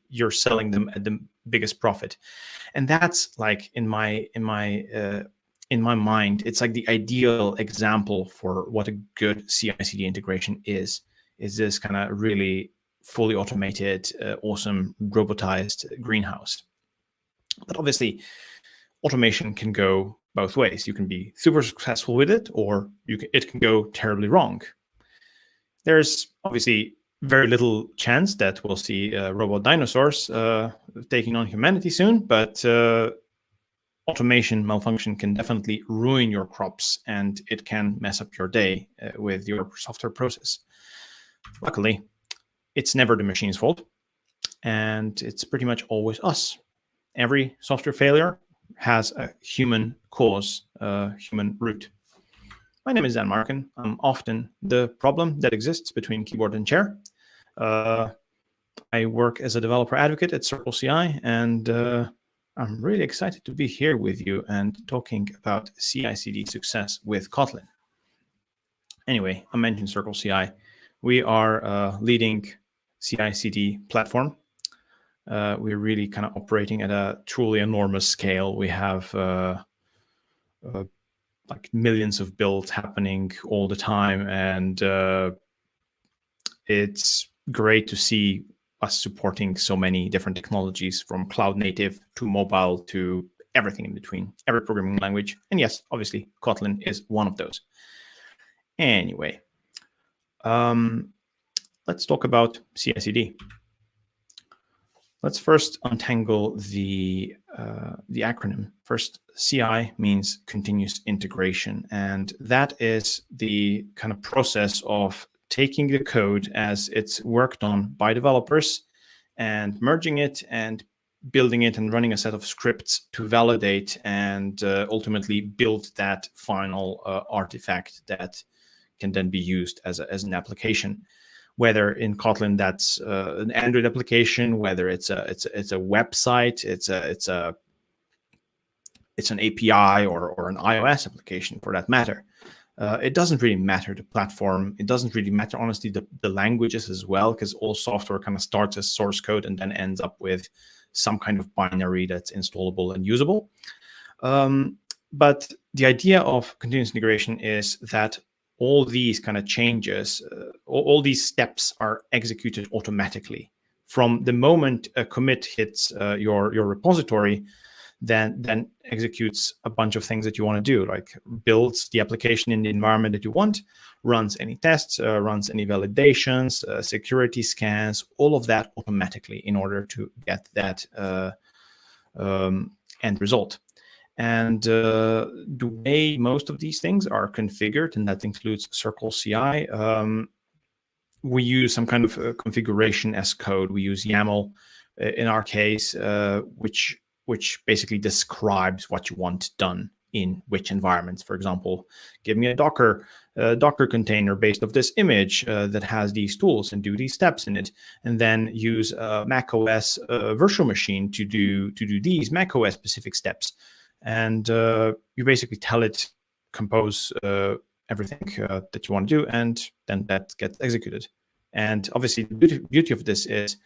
you're selling them at the biggest profit. And that's like in my mind, it's like the ideal example for what a good CI/CD integration is this kind of really fully automated, awesome robotized greenhouse. But obviously, automation can go both ways. You can be super successful with it, or it can go terribly wrong. There's obviously very little chance that we'll see robot dinosaurs taking on humanity soon, but automation malfunction can definitely ruin your crops, and it can mess up your day with your software process. Luckily, it's never the machine's fault, and it's pretty much always us. Every software failure has a human cause, a human root. My name is Zan Markan. I'm often the problem that exists between keyboard and chair. I work as a developer advocate at CircleCI, and I'm really excited to be here with you and talking about CI/CD success with Kotlin. Anyway, I mentioned CircleCI. We are a leading CI/CD platform. We're really kind of operating at a truly enormous scale. We have like millions of builds happening all the time, and it's great to see us supporting so many different technologies, from cloud native to mobile to everything in between, every programming language. And yes, obviously, Kotlin is one of those. Anyway, let's talk about CI/CD. Let's first untangle the acronym. First, CI means continuous integration, and that is the kind of process of taking the code as it's worked on by developers and merging it and building it and running a set of scripts to validate and ultimately build that final artifact that can then be used as an application. Whether in Kotlin that's an Android application, whether it's a website, it's an API or an iOS application for that matter. It doesn't really matter the platform. It doesn't really matter, honestly, the languages as well, because all software kind of starts as source code and then ends up with some kind of binary that's installable and usable. But the idea of continuous integration is that all these kind of changes, all these steps are executed automatically. From the moment a commit hits your repository, then executes a bunch of things that you want to do, like builds the application in the environment that you want, runs any tests, runs any validations, security scans, all of that automatically in order to get that end result. And the way most of these things are configured, and that includes CircleCI, we use some kind of configuration as code. We use YAML in our case, which basically describes what you want done in which environments. For example, give me a Docker container based off this image that has these tools and do these steps in it, and then use a macOS virtual machine to do these macOS specific steps. And you basically tell it, compose everything that you want to do, and then that gets executed. And obviously, the beauty of this is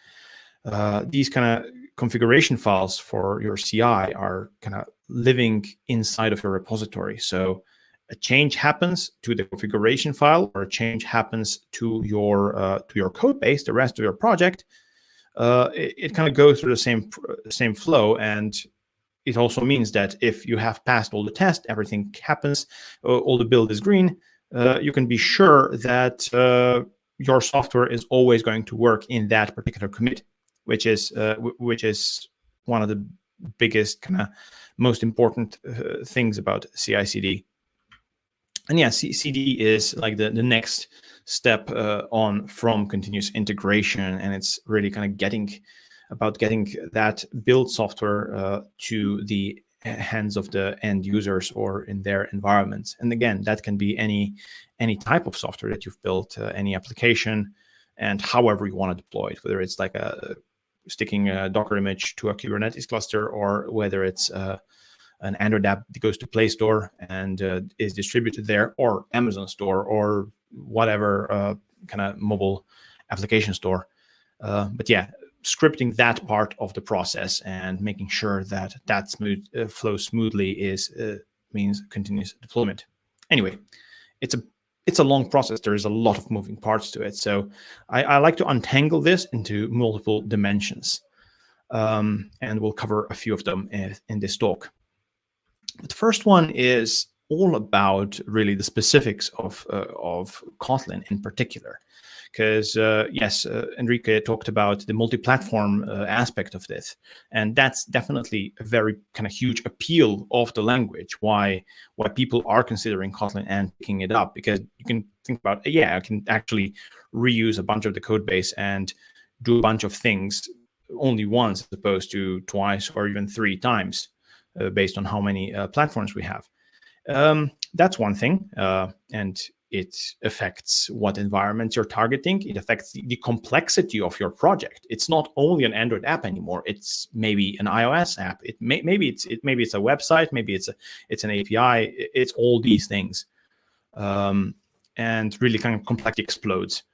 these kind of configuration files for your CI are kind of living inside of your repository. So a change happens to the configuration file, or a change happens to your code base, the rest of your project. It kind of goes through the same flow, and it also means that if you have passed all the tests, everything happens, all the build is green, you can be sure that your software is always going to work in that particular commit, which is one of the biggest, kind of most important things about CI/CD. And yeah, CD is like the next step on from continuous integration, and it's really kind of getting that build software to the hands of the end users or in their environments. And again, that can be any type of software that you've built, any application, and however you want to deploy it, whether it's like a sticking a Docker image to a Kubernetes cluster, or whether it's an Android app that goes to Play Store and is distributed there, or Amazon Store, or whatever kind of mobile application store. But yeah, scripting that part of the process and making sure that that flows smoothly means continuous deployment. Anyway, it's a long process. There is a lot of moving parts to it. So I like to untangle this into multiple dimensions. And we'll cover a few of them in this talk. The first one is all about really the specifics of Kotlin in particular. Because yes, Enrique talked about the multi-platform aspect of this, and that's definitely a very kind of huge appeal of the language. Why people are considering Kotlin and picking it up, because you can think about, yeah, I can actually reuse a bunch of the code base and do a bunch of things only once as opposed to twice or even 3 times, based on how many platforms we have. That's one thing, and it affects what environments you're targeting. It affects the complexity of your project. It's not only an Android app anymore. It's maybe an iOS app. Maybe it's a website. Maybe it's an API. It's all these things, and really kind of complexity explodes.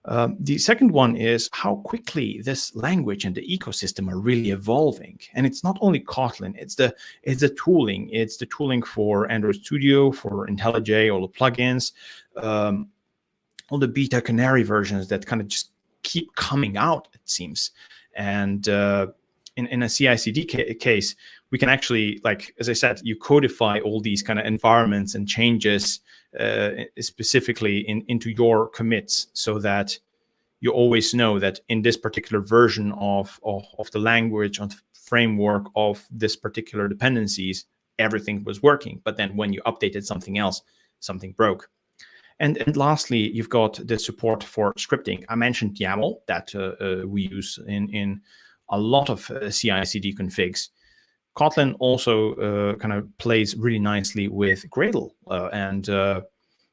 The second one is how quickly this language and the ecosystem are really evolving. And it's not only Kotlin, it's the tooling. It's the tooling for Android Studio, for IntelliJ, all the plugins, all the beta canary versions that kind of just keep coming out, it seems. And in a CICD case, we can actually, like, as I said, you codify all these kind of environments and changes specifically into your commits, so that you always know that in this particular version of the language, of the framework of this particular dependencies, everything was working. But then when you updated something else, something broke. And lastly, you've got the support for scripting. I mentioned YAML that we use in a lot of CI/CD configs. Kotlin also kind of plays really nicely with Gradle, and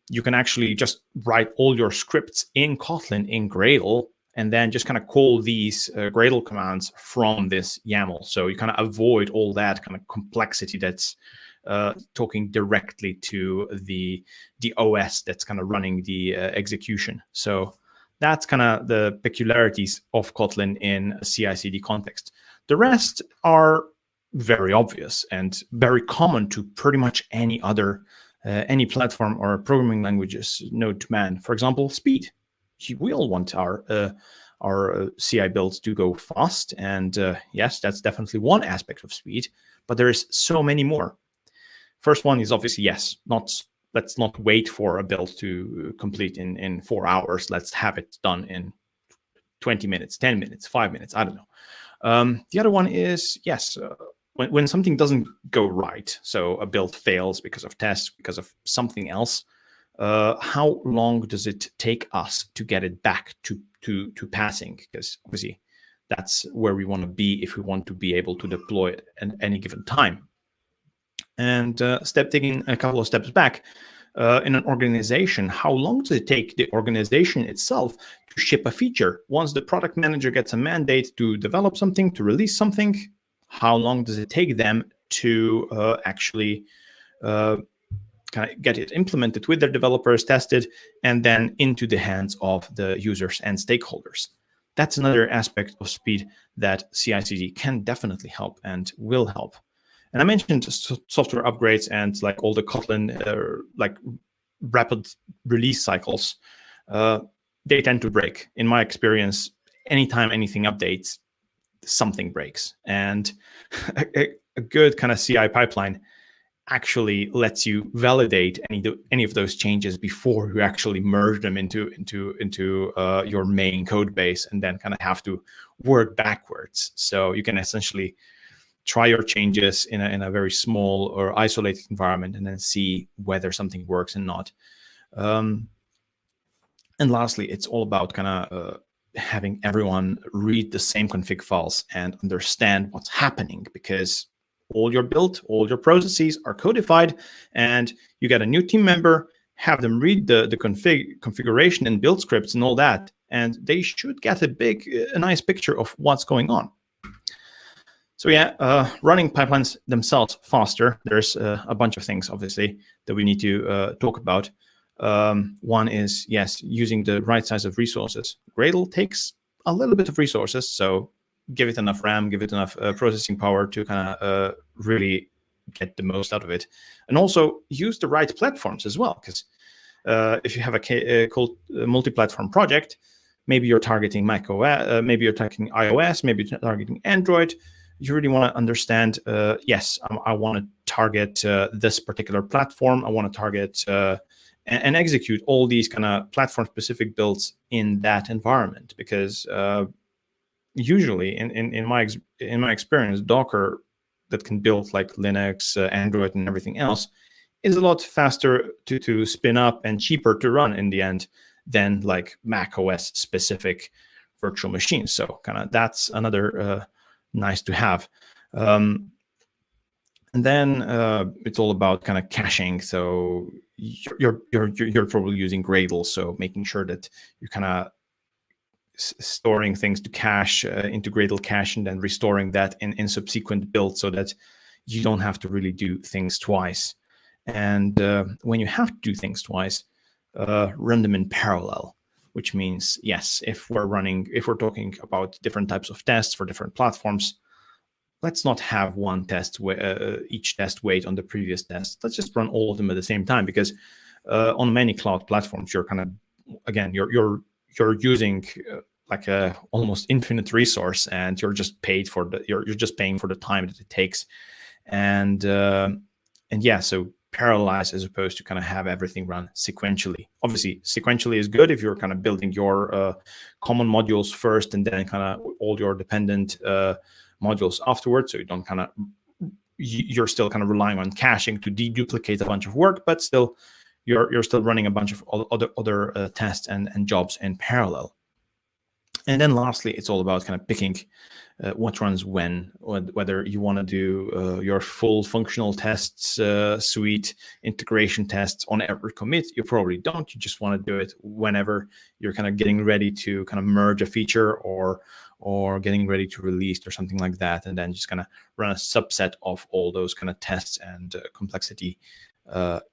you can actually just write all your scripts in Kotlin in Gradle, and then just kind of call these Gradle commands from this YAML. So you kind of avoid all that kind of complexity that's talking directly to the OS that's kind of running the execution. So that's kind of the peculiarities of Kotlin in a CI/CD context. The rest are very obvious and very common to pretty much any other any platform or programming languages known to man. For example, speed. We all want our CI builds to go fast, and yes, that's definitely one aspect of speed. But there is so many more. First one is obviously, yes, let's not wait for a build to complete in 4 hours. Let's have it done in 20 minutes, 10 minutes, 5 minutes. I don't know. The other one is, yes, when something doesn't go right, so a build fails because of tests, because of something else, how long does it take us to get it back to passing? Because obviously that's where we want to be if we want to be able to deploy it at any given time. And taking a couple of steps back, in an organization, how long does it take the organization itself to ship a feature? Once the product manager gets a mandate to develop something, to release something, how long does it take them to actually kind of get it implemented with their developers, tested, and then into the hands of the users and stakeholders? That's another aspect of speed that CI/CD can definitely help and will help. And I mentioned software upgrades and like all the Kotlin like rapid release cycles. They tend to break. In my experience, anytime anything updates, something breaks. And a good kind of CI pipeline actually lets you validate any of those changes before you actually merge them into your main code base, and then kind of have to work backwards. So you can essentially try your changes in a very small or isolated environment, and then see whether something works and not. And lastly, it's all about kind of having everyone read the same config files and understand what's happening, because all your build, all your processes are codified, and you get a new team member, have them read the configuration and build scripts and all that, and they should get a nice picture of what's going on. So yeah, running pipelines themselves faster. There's a bunch of things, obviously, that we need to talk about. One is, yes, using the right size of resources. Gradle takes a little bit of resources, so give it enough RAM, give it enough processing power to kind of really get the most out of it. And also use the right platforms as well, because if you have a multi-platform project, maybe you're targeting Mac OS, maybe you're targeting iOS, maybe you're targeting Android. You really want to understand, yes, I want to target this particular platform. I want to target and execute all these kind of platform-specific builds in that environment, because usually, in my experience, Docker that can build like Linux, Android, and everything else is a lot faster to spin up and cheaper to run in the end than like Mac OS specific virtual machines. So kind of that's another nice to have. And then it's all about kind of caching. So you're probably using Gradle, so making sure that you're kind of storing things to cache into Gradle cache and then restoring that in subsequent builds, so that you don't have to really do things twice. And when you have to do things twice, run them in parallel, which means, yes, if we're talking about different types of tests for different platforms, let's not have one test, each test wait on the previous test. Let's just run all of them at the same time, because on many cloud platforms, you're kind of, again, you're using like a almost infinite resource, and you're just paid for you're just paying for the time that it takes, and yeah, so parallelize as opposed to kind of have everything run sequentially. Obviously, sequentially is good if you're kind of building your common modules first, and then kind of all your dependent modules afterwards, so you don't kind of, you're still kind of relying on caching to deduplicate a bunch of work, but still you're still running a bunch of other tests and jobs in parallel. And then lastly, it's all about kind of picking what runs when, whether you want to do your full functional tests suite, integration tests on every commit. You probably don't. You just want to do it whenever you're kind of getting ready to kind of merge a feature or getting ready to release or something like that, and then just kind of run a subset of all those kind of tests and complexity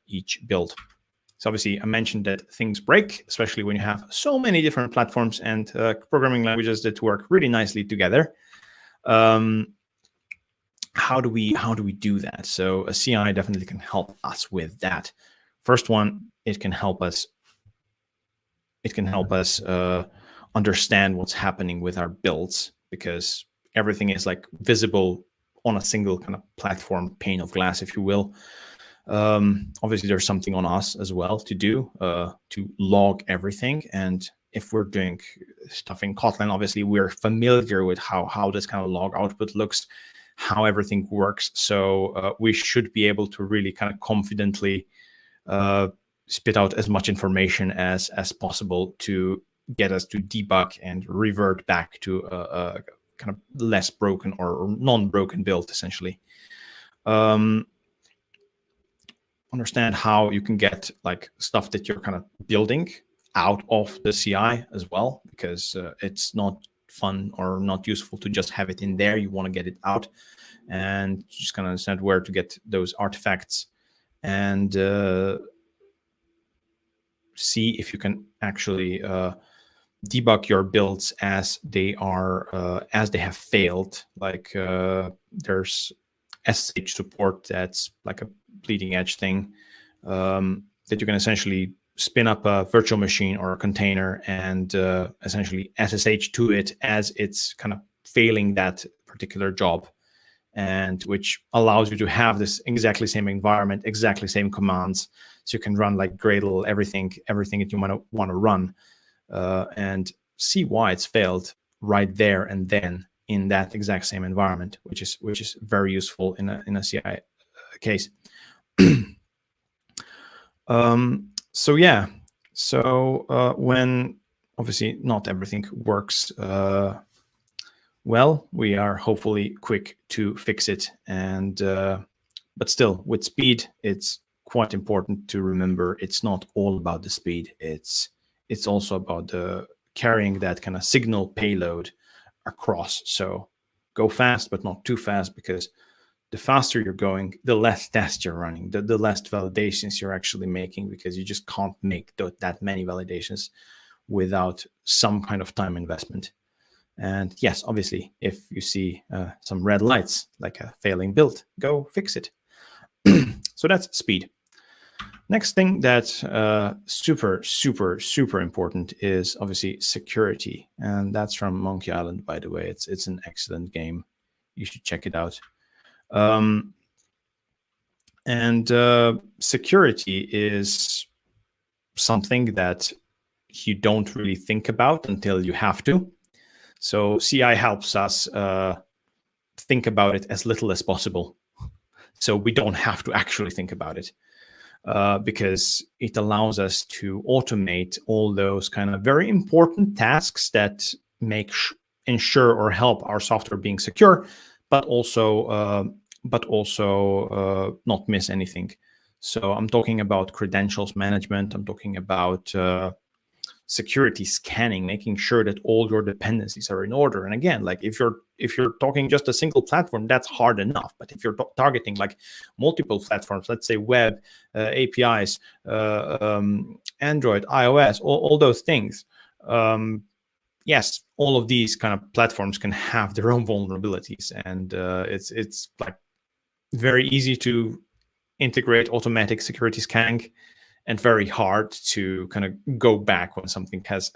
each build. So obviously, I mentioned that things break, especially when you have so many different platforms and programming languages that work really nicely together. How do we do that? So a CI definitely can help us with that. First one, it can help us understand what's happening with our builds, because everything is like visible on a single kind of platform pane of glass, if you will. Obviously, there's something on us as well to do to log everything. And if we're doing stuff in Kotlin, obviously we're familiar with how this kind of log output looks, how everything works. So we should be able to really kind of confidently spit out as much information as possible to get us to debug and revert back to a kind of less broken or non-broken build, essentially. Understand how you can get like stuff that you're kind of building out of the CI as well, because it's not fun or not useful to just have it in there. You want to get it out, and just kind of understand where to get those artifacts, and see if you can actually debug your builds as they have failed. Like there's SSH support, that's like a bleeding edge thing, that you can essentially spin up a virtual machine or a container and essentially SSH to it as it's kind of failing that particular job, and which allows you to have this exactly same environment, exactly same commands, so you can run like Gradle, everything that you want to run, and see why it's failed right there and then in that exact same environment, which is very useful in a CI case. So yeah, so when obviously not everything works well, we are hopefully quick to fix it, and but still with speed, it's quite important to remember it's not all about the speed. It's also about the carrying that kind of signal payload across. So go fast, but not too fast, because the faster you're going, the less tests you're running, the less validations you're actually making, because you just can't make that many validations without some kind of time investment. And yes, obviously, if you see some red lights, like a failing build, go fix it. So that's speed. Next thing that's super important is obviously security. And that's from Monkey Island, by the way. It's an excellent game. You should check it out. Security is something that you don't really think about until you have to. So CI helps us think about it as little as possible. So we don't have to actually think about it, because it allows us to automate all those kind of very important tasks that ensure or help our software being secure, but also not miss anything. So I'm talking about credentials management. I'm talking about security scanning, making sure that all your dependencies are in order. And again, like if you're talking just a single platform, that's hard enough. But if you're targeting like multiple platforms, let's say web, APIs, Android, iOS, all those things, yes, all of these kind of platforms can have their own vulnerabilities, and it's like very easy to integrate automatic security scanning, and very hard to kind of go back when something has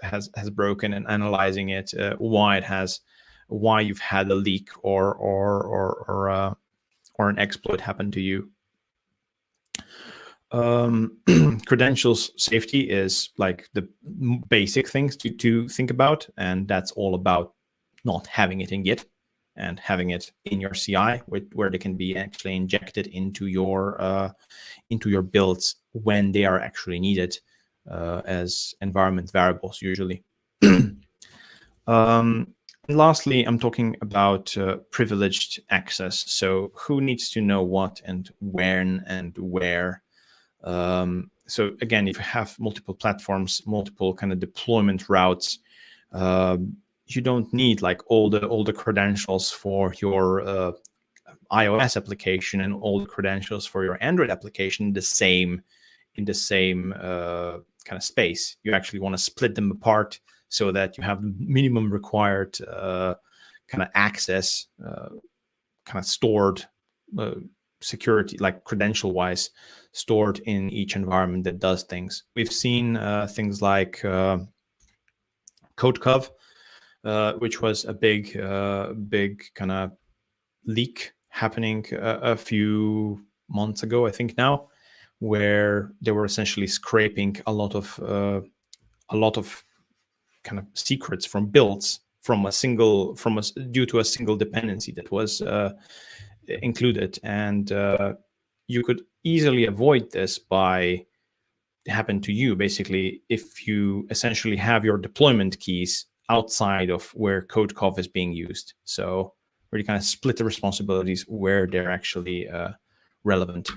broken and analyzing it, why you've had a leak or an exploit happen to you. Credentials safety is like the basic things to think about, and that's all about not having it in Git and having it in your CI, where they can be actually injected into your builds when they are actually needed as environment variables usually. Lastly, I'm talking about privileged access. So who needs to know what and when and where? So again, if you have multiple platforms, multiple kind of deployment routes, you don't need like all the credentials for your iOS application and all the credentials for your Android application in the same kind of space. You actually want to split them apart so that you have minimum required kind of access, kind of stored security, like credential wise, stored in each environment that does things. We've seen things like CodeCov, which was a big kind of leak happening a few months ago, I think now, where they were essentially scraping a lot of kind of secrets from builds due to a single dependency that was included, and you could easily avoid this by happen to you basically if you essentially have your deployment keys outside of where CodeCov is being used. So really kind of split the responsibilities where they're actually relevant.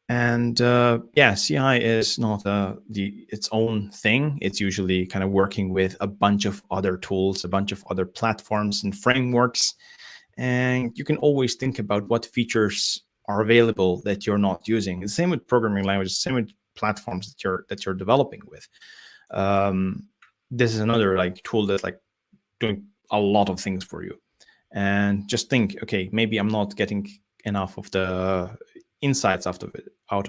And yeah, CI is not its own thing. It's usually kind of working with a bunch of other tools, a bunch of other platforms and frameworks. And you can always think about what features are available that you're not using. The same with programming languages, same with platforms that you're developing with. This is another like tool that's like doing a lot of things for you. And just think, okay, maybe I'm not getting enough of the insights out of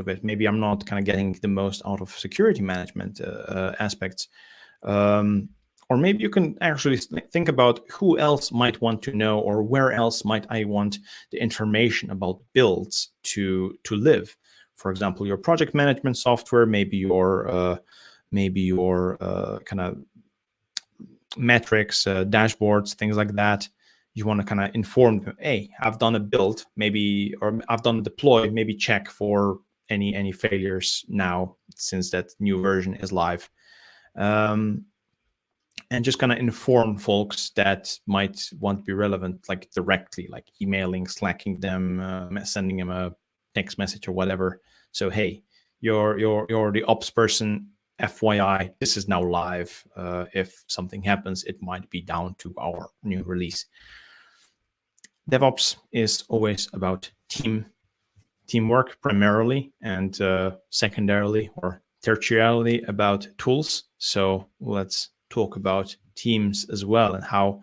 it. Maybe I'm not kind of getting the most out of security management aspects. Or maybe you can actually think about who else might want to know, or where else might I want the information about builds to live. For example, your project management software, maybe your kind of metrics, dashboards, things like that. You want to kind of inform them, hey, I've done a build, maybe, or I've done a deploy, maybe check for any failures now since that new version is live. And just kind of inform folks that might want to be relevant, like directly, like emailing, slacking them, sending them a text message or whatever. So, hey, you're the ops person. FYI, this is now live. If something happens, it might be down to our new release. DevOps is always about teamwork primarily, and secondarily or tertiarily about tools. So let's talk about teams as well, and how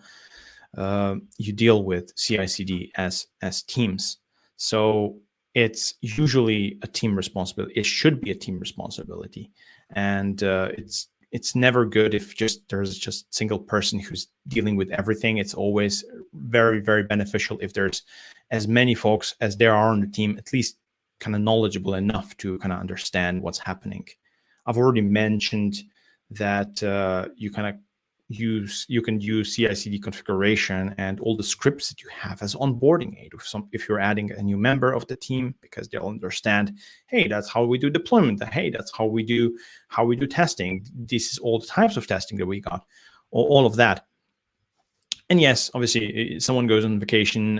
you deal with CI/CD as teams. So it's usually a team responsibility. It should be a team responsibility, and it's never good if there's just a single person who's dealing with everything. It's always very, very beneficial if there's as many folks as there are on the team, at least kind of knowledgeable enough to kind of understand what's happening. I've already mentioned that you can use CI/CD configuration and all the scripts that you have as onboarding aid if you're adding a new member of the team, because they'll understand, hey, that's how we do deployment. Hey, that's how we do testing. This is all the types of testing that we got, all of that. And yes, obviously, if someone goes on vacation,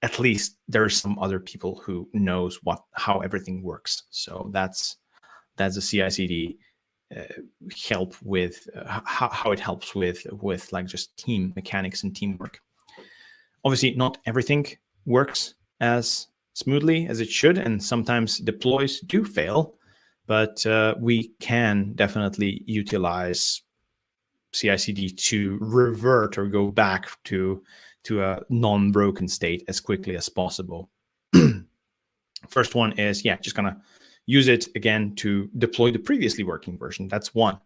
at least there's some other people who knows how everything works. So that's a CI/CD help with how it helps with like just team mechanics and teamwork. Obviously, not everything works as smoothly as it should, and sometimes deploys do fail, but we can definitely utilize CI/CD to revert or go back to a non-broken state as quickly as possible. First one is, just gonna use it again to deploy the previously working version. That's one.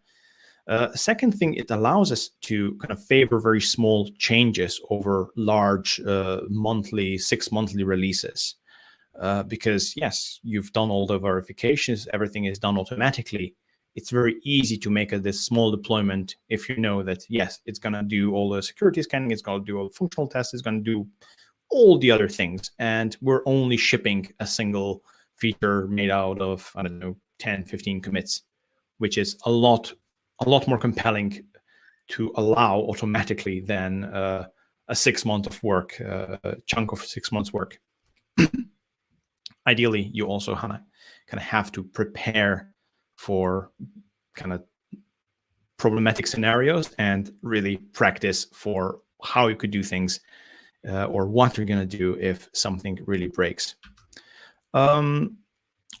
Second thing, it allows us to kind of favor very small changes over large 6 monthly releases. Because yes, you've done all the verifications, everything is done automatically. It's very easy to make this small deployment if you know that, yes, it's going to do all the security scanning, it's going to do all the functional tests, it's going to do all the other things. And we're only shipping a single feature made out of, 10, 15 commits, which is a lot more compelling to allow automatically than a 6 month of work, chunk of 6 months work. Ideally, you also kind of have to prepare for kind of problematic scenarios and really practice for how you could do things or what you're going to do if something really breaks.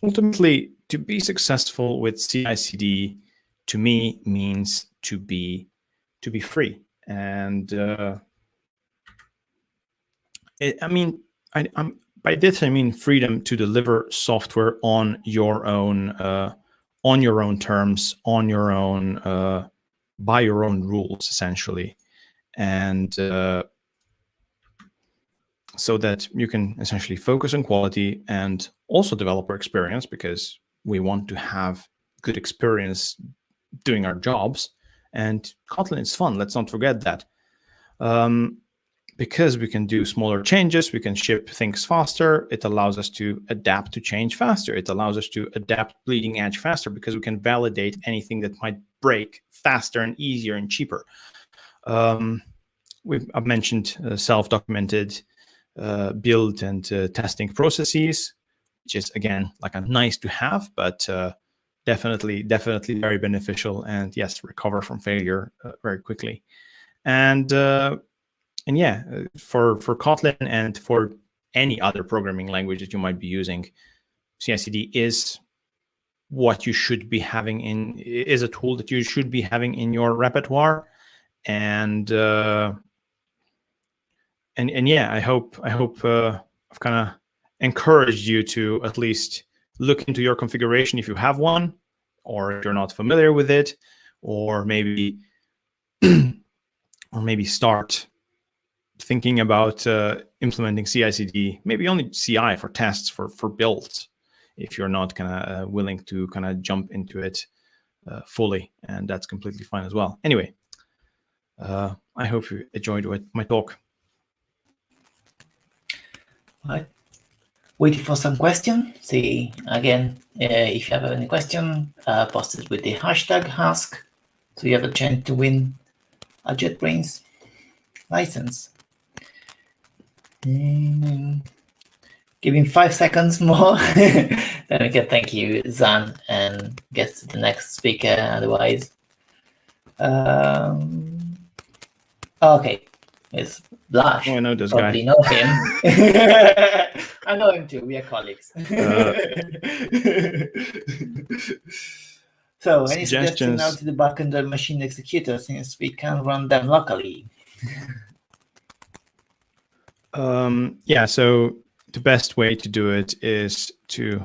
Ultimately, to be successful with CI/CD, to me, means to be free. And by this I mean freedom to deliver software on your own terms, on your own, by your own rules, essentially, and so that you can essentially focus on quality and also developer experience, because we want to have good experience doing our jobs. And Kotlin is fun. Let's not forget that. Because we can do smaller changes, we can ship things faster. It allows us to adapt to change faster. It allows us to adapt bleeding edge faster, because we can validate anything that might break faster and easier and cheaper. I've mentioned self-documented build and testing processes, which is, again, like a nice to have, but definitely very beneficial. And yes, recover from failure very quickly. And yeah, for Kotlin and for any other programming language that you might be using, CI/CD is what you should be having is a tool that you should be having in your repertoire. And yeah, I hope I've kind of encouraged you to at least look into your configuration if you have one, or if you're not familiar with it, or maybe start thinking about implementing CI/CD, maybe only CI for tests, for builds, if you're not kind of willing to kind of jump into it fully, and that's completely fine as well. Anyway, I hope you enjoyed my talk. All right. Waiting for some question. See, again, if you have any question, post it with the hashtag ask, so you have a chance to win a JetBrains license. Giving 5 seconds more. Then And we can thank you, Zan, and get to the next speaker otherwise. Okay, it's Blush. Oh, I know this Probably guy. know him. I know him too. We are colleagues. So, any suggestions now to the backend machine executor, since we can run them locally? Yeah, so the best way to do it is to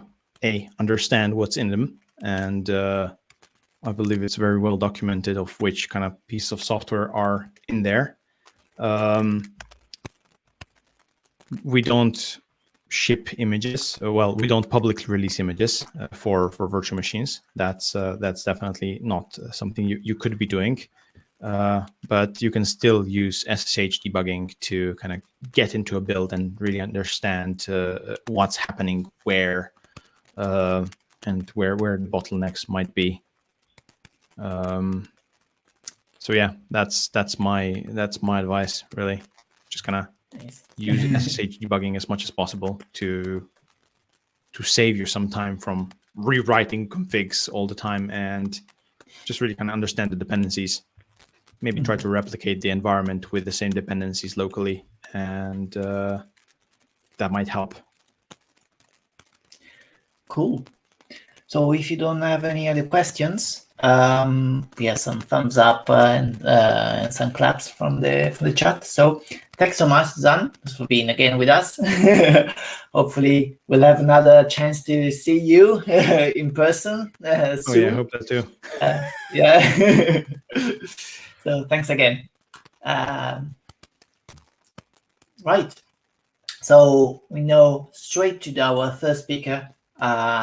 understand what's in them, and I believe it's very well documented of which kind of piece of software are in there. We don't ship images. Well, we don't publicly release images for virtual machines. That's definitely not something you could be doing. But you can still use SSH debugging to kind of get into a build and really understand what's happening where, and where the bottlenecks might be. So yeah, that's my advice, really. Just kind of use SSH debugging as much as possible to save you some time from rewriting configs all the time, and just really kind of understand the dependencies. Maybe try to replicate the environment with the same dependencies locally, and that might help. Cool. So if you don't have any other questions, we have some thumbs up and some claps from the chat. So thanks so much, Zan, for being again with us. Hopefully we'll have another chance to see you in person soon. Oh yeah, I hope that too. Yeah. So thanks again. Right. So we know straight to our first speaker,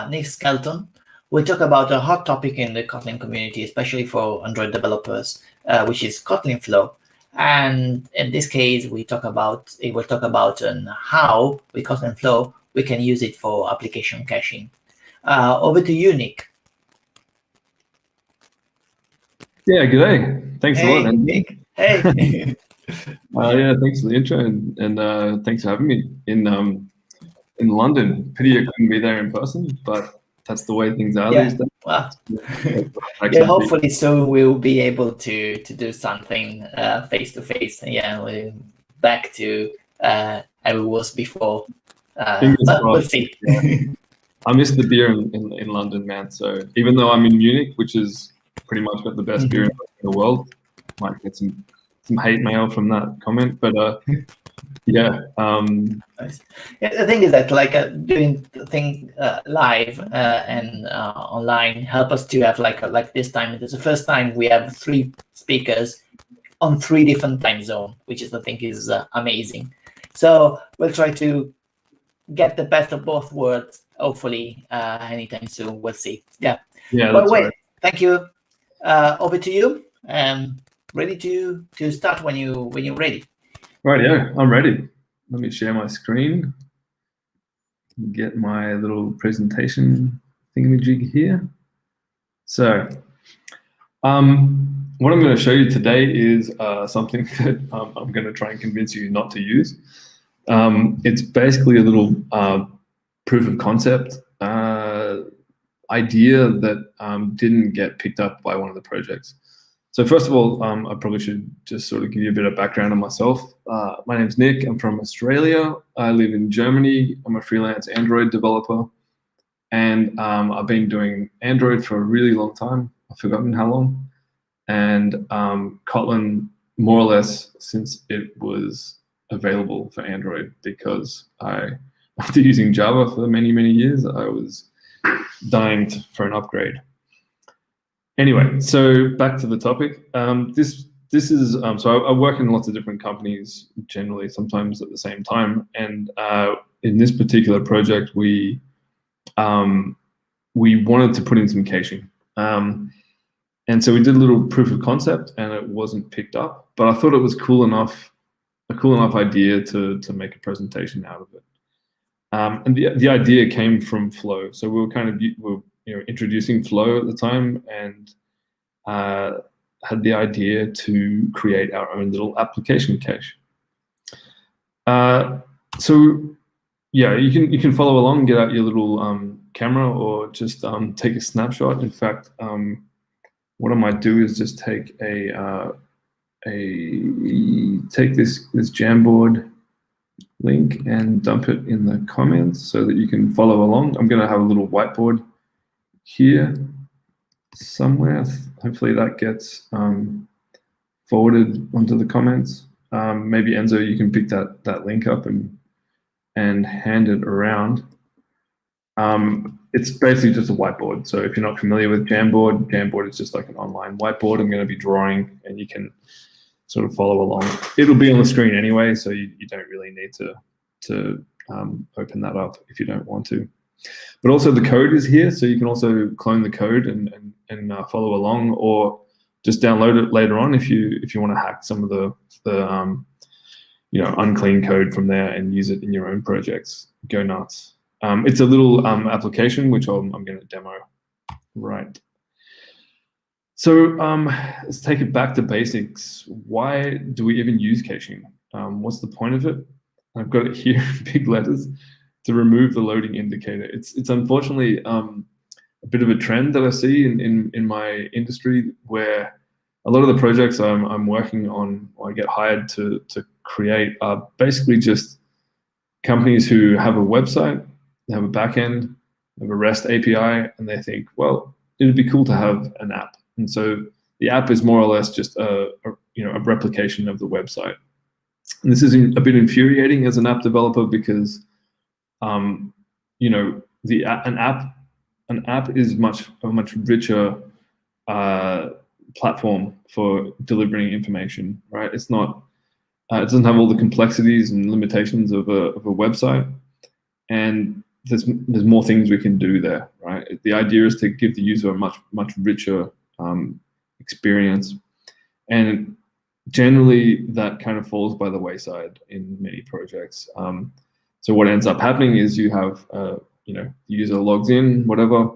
Nick Skelton. We'll talk about a hot topic in the Kotlin community, especially for Android developers, which is Kotlin Flow. And in this case, we'll talk about how with Kotlin Flow we can use it for application caching. Over to you, Nick. Yeah, g'day. Thanks a lot, Andy. Nick. Hey. Yeah, thanks for the intro, and thanks for having me in London. Pity I couldn't be there in person, but that's the way things are these days. Well, yeah, hopefully soon we'll be able to do something face to face. Yeah, we're back to how it was before. But we'll see. Yeah. I miss the beer in London, man. So even though I'm in Munich, which is pretty much got the best beer in the world, might get some hate mail from that comment, but yeah. Nice. Yeah, the thing is that doing the thing live and online help us to have like this time. It is the first time we have 3 speakers on 3 different time zones, which is I think is amazing. So we'll try to get the best of both worlds. Hopefully, anytime soon. We'll see. Yeah. Yeah. But wait, thank you. Over to you. Ready to start when you're ready. Right, yeah, I'm ready. Let me share my screen. Get my little presentation thingamajig here. So, what I'm going to show you today is something that I'm going to try and convince you not to use. It's basically a little proof of concept idea that didn't get picked up by one of the projects. So first of all, I probably should just sort of give you a bit of background on myself. My name's Nick. I'm from Australia. I live in Germany. I'm a freelance Android developer. And I've been doing Android for a really long time. I've forgotten how long. And Kotlin more or less since it was available for Android, because after using Java for many, many years, I was dying for an upgrade. Anyway, so back to the topic. This is so I work in lots of different companies, generally sometimes at the same time. And in this particular project, we wanted to put in some caching. And so we did a little proof of concept, and it wasn't picked up. But I thought it was a cool enough idea to make a presentation out of it. And the idea came from Flow. So we were introducing Flow at the time, and had the idea to create our own little application cache. So yeah, you can follow along, get out your little camera or just take a snapshot. In fact, what I might do is just take take this Jamboard link and dump it in the comments so that you can follow along. I'm going to have a little whiteboard here somewhere. Hopefully that gets forwarded onto the comments. Maybe Enzo, you can pick that link up and hand it around. It's basically just a whiteboard. So if you're not familiar with Jamboard, Jamboard is just like an online whiteboard. I'm going to be drawing, and you can sort of follow along. It'll be on the screen anyway, so you don't really need to open that up if you don't want to. But also the code is here, so you can also clone the code and follow along, or just download it later on if you want to hack some of the unclean code from there and use it in your own projects. Go nuts. It's a little application which I'm going to demo. Right. So let's take it back to basics. Why do we even use caching? What's the point of it? I've got it here in big letters, to remove the loading indicator. It's unfortunately a bit of a trend that I see in my industry, where a lot of the projects I'm working on, or I get hired to create, are basically just companies who have a website, they have a backend, they have a REST API, and they think, well, it'd be cool to have an app. And so the app is more or less just a replication of the website. And this is a bit infuriating as an app developer, because an app is a much richer platform for delivering information, right? It's not, it doesn't have all the complexities and limitations of a website, and there's more things we can do there, right? The idea is to give the user a much richer experience, and generally that kind of falls by the wayside in many projects. So what ends up happening is you have the user logs in, whatever,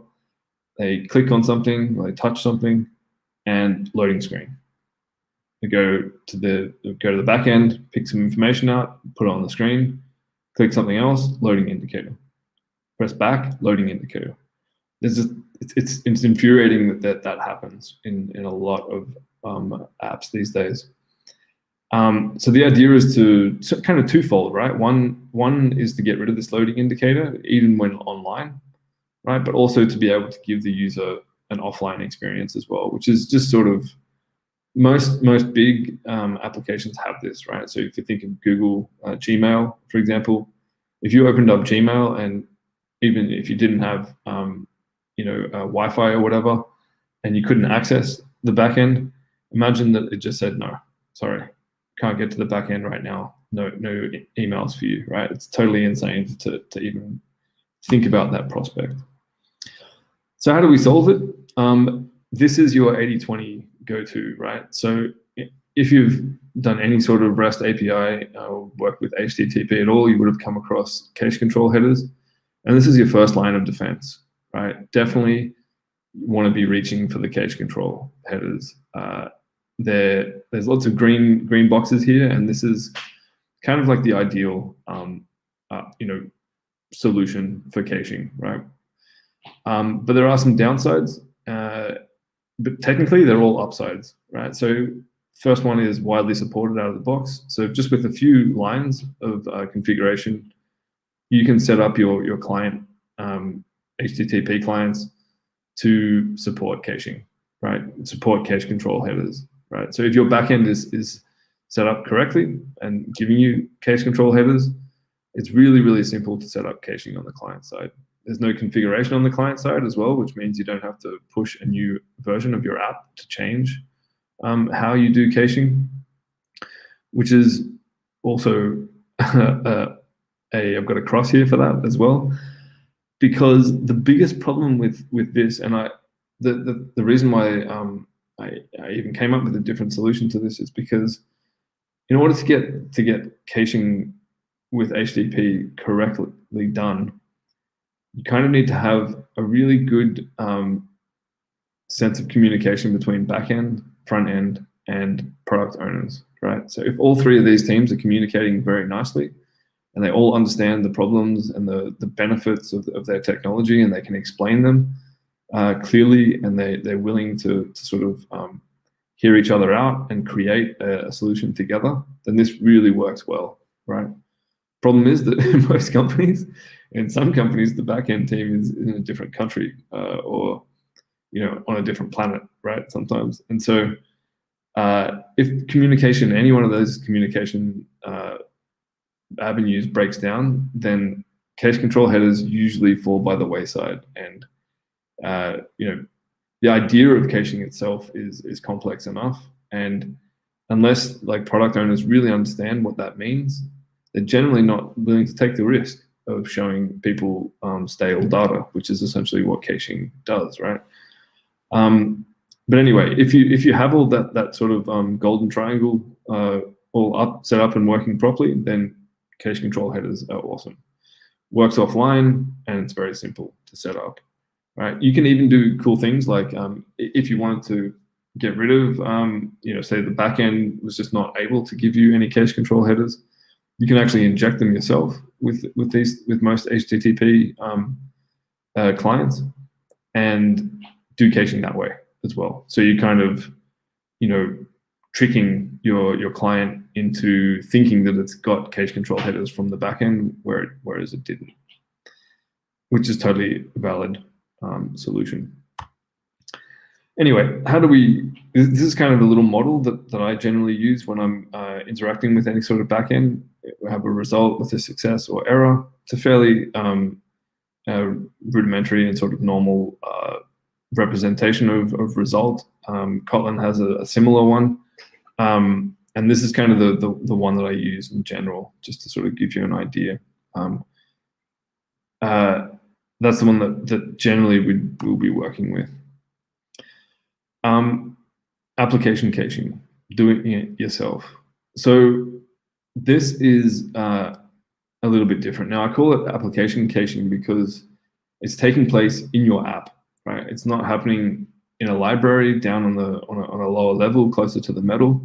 they click on something, they touch something, and loading screen. They go to the back end, pick some information out, put it on the screen, click something else, loading indicator. Press back, loading indicator. It's infuriating that happens in a lot of apps these days. So the idea is to kind of twofold, right? One is to get rid of this loading indicator even when online, right? But also to be able to give the user an offline experience as well, which is just sort of most big applications have this, right? So if you think of Google Gmail, for example, if you opened up Gmail, and even if you didn't have Wi-Fi or whatever, and you couldn't access the backend, imagine that it just said, no, sorry, can't get to the backend right now. No emails for you, right? It's totally insane to even think about that prospect. So how do we solve it? This is your 80/20 go-to, right? So if you've done any sort of REST API or worked with HTTP at all, you would have come across cache control headers. And this is your first line of defense, right? Definitely want to be reaching for the cache control headers. There's lots of green boxes here, and this is kind of like the ideal solution for caching, right? But there are some downsides, but technically they're all upsides, right? So first one is widely supported out of the box. So just with a few lines of configuration, you can set up your client, HTTP clients, to support caching, right? Support cache control headers, right? So if your backend is set up correctly and giving you cache control headers, it's really, really simple to set up caching on the client side. There's no configuration on the client side as well, which means you don't have to push a new version of your app to change how you do caching, which is also I've got a cross here for that as well, because the biggest problem with this, and the reason why I even came up with a different solution to this, is because in order to get caching with HTTP correctly done, you kind of need to have a really good sense of communication between backend, front end, and product owners, right? So if all three of these teams are communicating very nicely, and they all understand the problems and the benefits of their technology, and they can explain them clearly, and they're willing to sort of hear each other out and create a solution together, then this really works well, right? Problem is that in most companies, in some companies, the backend team is in a different country or on a different planet, right? Sometimes, and so if communication, any one of those communication avenues breaks down, then cache control headers usually fall by the wayside, and the idea of caching itself is complex enough, and unless like product owners really understand what that means, they're generally not willing to take the risk of showing people stale data, which is essentially what caching does, right? But anyway, if you have all that sort of golden triangle all set up and working properly, then cache control headers are awesome. Works offline, and it's very simple to set up. Right? You can even do cool things like if you wanted to get rid of, say the backend was just not able to give you any cache control headers, you can actually inject them yourself with most HTTP clients and do caching that way as well. So you kind of, tricking your client into thinking that it's got cache control headers from the backend, whereas it didn't, which is totally valid. Solution. Anyway, this is kind of a little model that I generally use when I'm interacting with any sort of backend. We have a result with a success or error. It's a fairly rudimentary and sort of normal representation of result. Kotlin has a similar one. And this is kind of the one that I use in general, just to sort of give you an idea. That's the one that generally we'll be working with. Application caching, doing it yourself. So this is a little bit different. Now I call it application caching because it's taking place in your app, right? It's not happening in a library down on a lower level closer to the metal.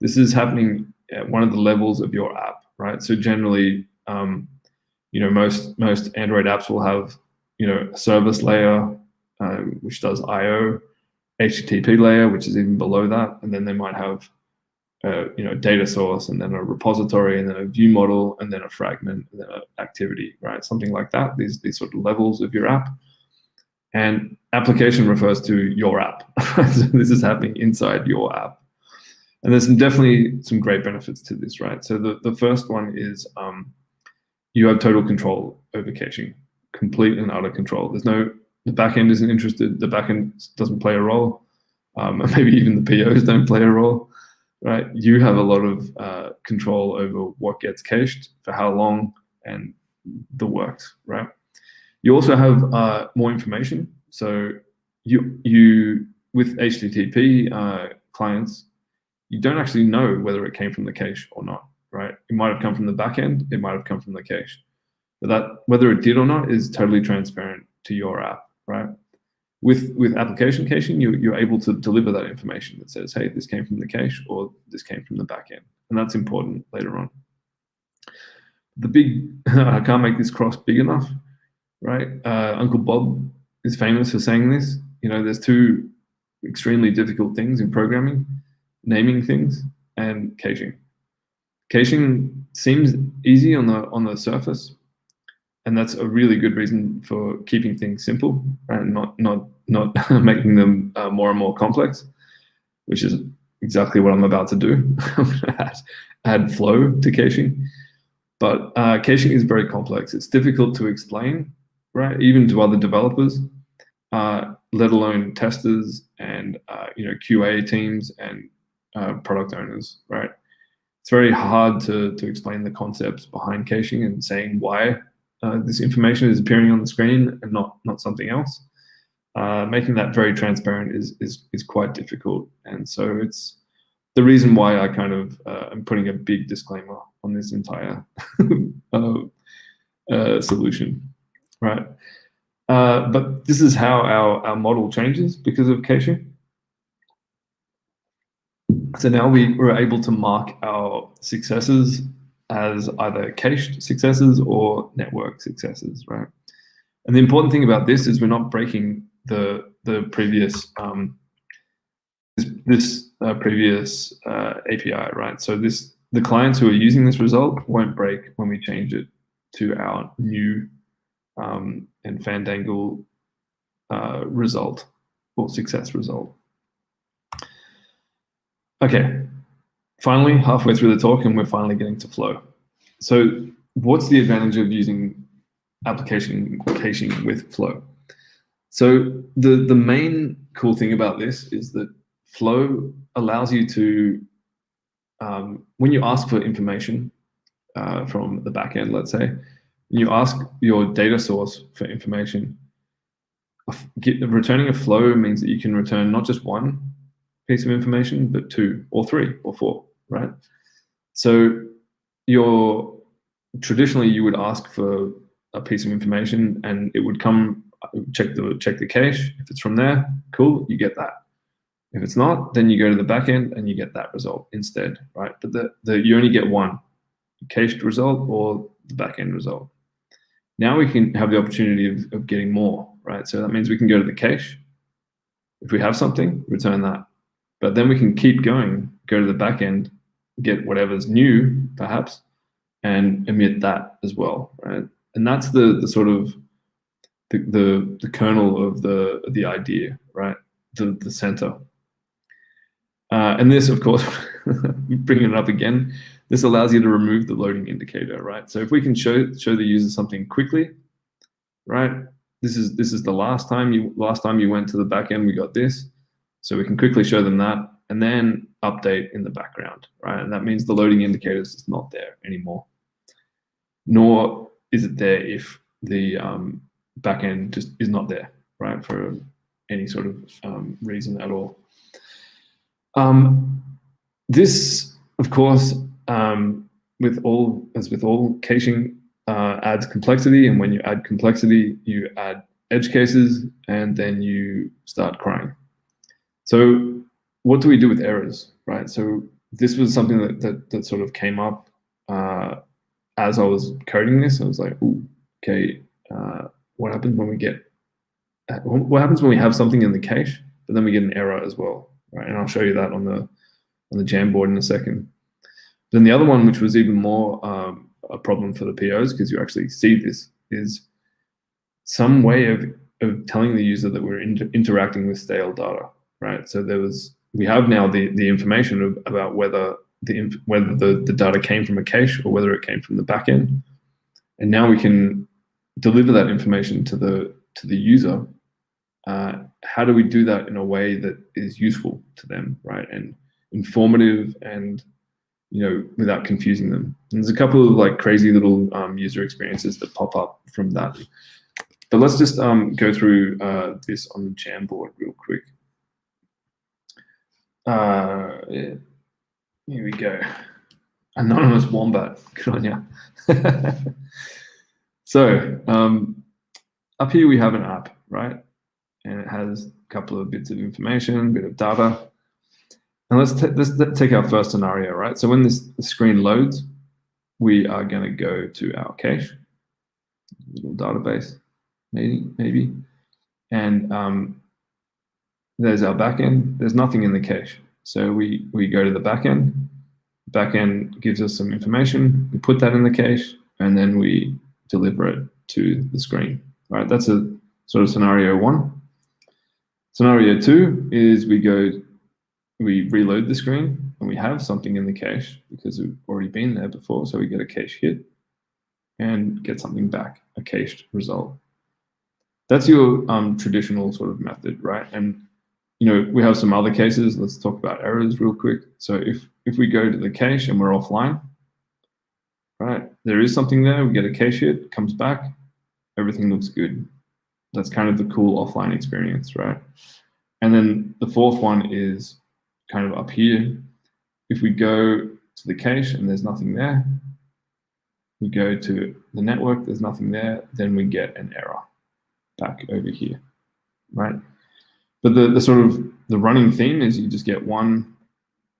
This is happening at one of the levels of your app, right? So generally, most Android apps will have a service layer, which does I/O, HTTP layer, which is even below that, and then they might have a data source, and then a repository, and then a view model, and then a fragment, and then an activity, right? Something like that. These sort of levels of your app. And application refers to your app. So this is happening inside your app. And there's definitely some great benefits to this, right? So the first one is you have total control over caching. Complete and utter control. The backend isn't interested. The backend doesn't play a role. And maybe even the POs don't play a role, right? You have a lot of control over what gets cached, for how long, and the works, right? You also have more information. So you with HTTP clients, you don't actually know whether it came from the cache or not, right? It might have come from the backend. It might have come from the cache. But that, whether it did or not, is totally transparent to your app, right? With application caching, you're able to deliver that information that says, hey, this came from the cache or this came from the backend. And that's important later on. I can't make this cross big enough, right? Uncle Bob is famous for saying this. There's two extremely difficult things in programming: naming things and caching. Caching seems easy on the surface, and that's a really good reason for keeping things simple and not making them more and more complex, which is exactly what I'm about to do. I'm going to add flow to caching. But caching is very complex. It's difficult to explain, right? Even to other developers, let alone testers and QA teams and product owners, right? It's very hard to explain the concepts behind caching and saying why this information is appearing on the screen and not something else. Making that very transparent is quite difficult, and so it's the reason why I kind of am putting a big disclaimer on this entire solution, right? But this is how our model changes because of caching. So now we were able to mark our successes as either cached successes or network successes, right? And the important thing about this is we're not breaking the previous previous API, right? So the clients who are using this result won't break when we change it to our new and Fandangle result or success result. Okay, finally, halfway through the talk, and we're finally getting to Flow. So what's the advantage of using application caching with Flow? So the main cool thing about this is that Flow allows you to, when you ask for information from the backend, let's say, you ask your data source for information, returning a flow means that you can return not just one piece of information, but 2 or 3 or 4, right? So traditionally you would ask for a piece of information and it would come, check the cache. If it's from there, cool, you get that. If it's not, then you go to the backend and you get that result instead, right? But you only get one cached result or the backend result. Now we can have the opportunity of getting more, right? So that means we can go to the cache. If we have something, return that. But then we can keep going, go to the backend, get whatever's new, perhaps, and emit that as well, right? And that's the sort of the kernel of the idea, right? The center. And this, of course, bringing it up again, this allows you to remove the loading indicator, right? So if we can show the user something quickly, right? This is the last time you went to the backend, we got this. So we can quickly show them that and then update in the background, right? And that means the loading indicators is not there anymore. Nor is it there if the backend just is not there, right? For any sort of reason at all. This, of course, with all caching, adds complexity, and when you add complexity, you add edge cases, and then you start crying. So what do we do with errors, right? So this was something that sort of came up as I was coding this. I was like, ooh, okay, what happens when what happens when we have something in the cache, but then we get an error as well, right? And I'll show you that on the Jamboard in a second. Then the other one, which was even more a problem for the POs, because you actually see this, is some way of telling the user that we're interacting with stale data, right? So we have now the information about whether the data came from a cache or whether it came from the backend, and now we can deliver that information to the user. How do we do that in a way that is useful to them, right, and informative, and without confusing them? And there's a couple of like crazy little user experiences that pop up from that. But let's just go through this on the Jamboard real quick. Yeah. Here we go. Anonymous Wombat, good on ya. So up here we have an app, right? And it has a couple of bits of information, a bit of data. And let's take our first scenario, right? So when the screen loads, we are going to go to our cache, little database, maybe. And there's our backend. There's nothing in the cache. So we go to the backend. Backend gives us some information. We put that in the cache, and then we deliver it to the screen, right? That's a sort of scenario 1. Scenario 2 is we reload the screen, and we have something in the cache because we've already been there before. So we get a cache hit and get something back, a cached result. That's your traditional sort of method, right? And we have some other cases. Let's talk about errors real quick. So if we go to the cache and we're offline, right, there is something there. We get a cache hit, comes back, everything looks good. That's kind of the cool offline experience, right? And then the fourth one is kind of up here. If we go to the cache and there's nothing there, we go to the network, there's nothing there, then we get an error back over here, right? But the sort of the running theme is you just get one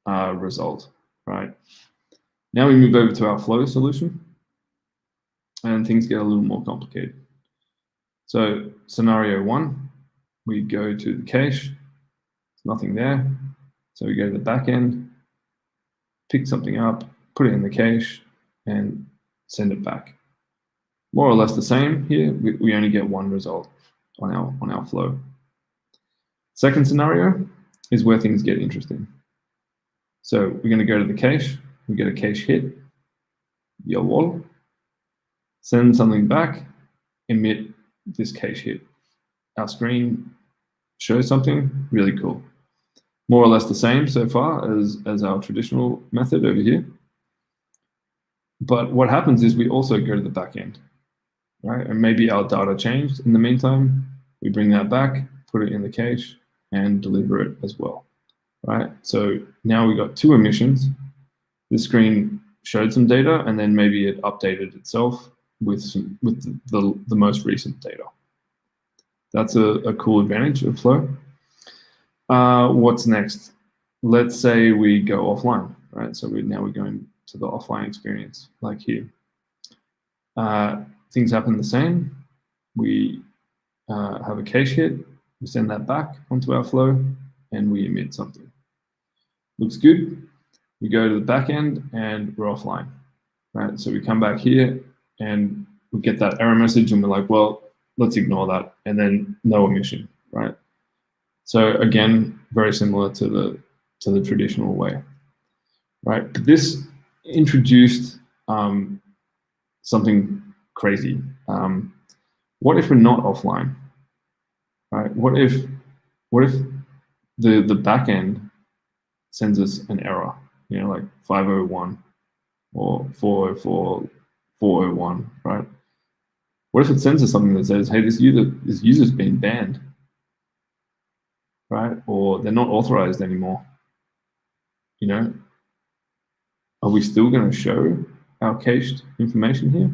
result, right? Now we move over to our flow solution, and things get a little more complicated. So scenario 1, we go to the cache, there's nothing there. So we go to the back end, pick something up, put it in the cache, and send it back. More or less the same here. We only get one result on our flow. Second scenario is where things get interesting. So we're going to go to the cache, we get a cache hit, BYOB, send something back, emit this cache hit. Our screen shows something really cool. More or less the same so far as our traditional method over here. But what happens is we also go to the back end, right? And maybe our data changed in the meantime. We bring that back, put it in the cache, and deliver it as well, right? So now we got 2 emissions. The screen showed some data, and then maybe it updated itself with the most recent data. That's a cool advantage of Flow. What's next? Let's say we go offline, right? So now we're going to the offline experience, like here. Things happen the same. We have a cache hit, we send that back onto our flow, and we emit something. Looks good. We go to the back end, and we're offline, right? So we come back here, and we get that error message, and we're like, well, let's ignore that, and then no emission, right? So again, very similar to the traditional way, right? But this introduced something crazy. What if we're not offline, right? What if the back end sends us an error, you know, like 501 or 404, 401, right? What if it sends us something that says, hey, this user's been banned, right? Or they're not authorized anymore. You know, are we still going to show our cached information here?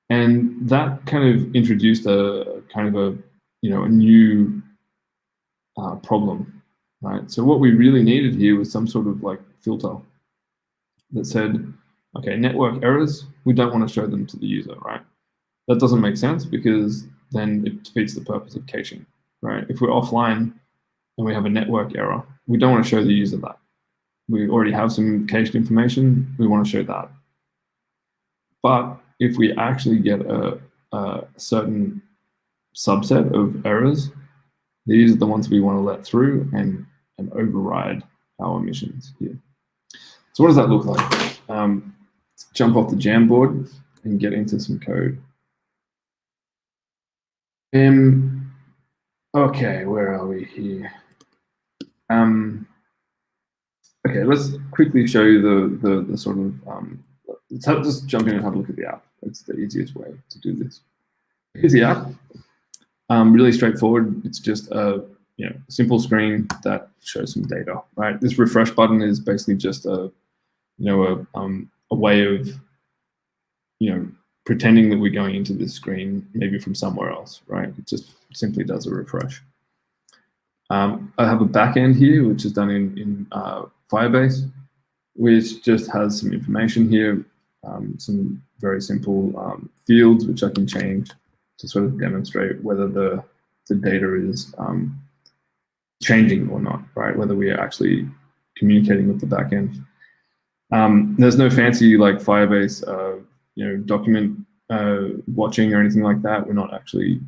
And that kind of introduced a new problem, right? So what we really needed here was some sort of like filter that said, okay, network errors, we don't want to show them to the user, right? That doesn't make sense because then it defeats the purpose of caching, right? If we're offline and we have a network error, we don't want to show the user that. We already have some cached information, we want to show that. But if we actually get a certain subset of errors, these are the ones we want to let through and override our emissions here. So what does that look like? Let's jump off the Jamboard and get into some code. Okay, where are we here? Okay, let's quickly show you the sort of, let's just jump in and have a look at the app. It's the easiest way to do this. Here's the app. Really straightforward. It's just a simple screen that shows some data, right? This refresh button is basically just a way of pretending that we're going into this screen maybe from somewhere else, right? It just simply does a refresh. I have a backend here, which is done in Firebase, which just has some information here, some very simple fields which I can change to sort of demonstrate whether the data is changing or not, right? Whether we are actually communicating with the backend. There's no fancy like Firebase, document watching or anything like that. We're not actually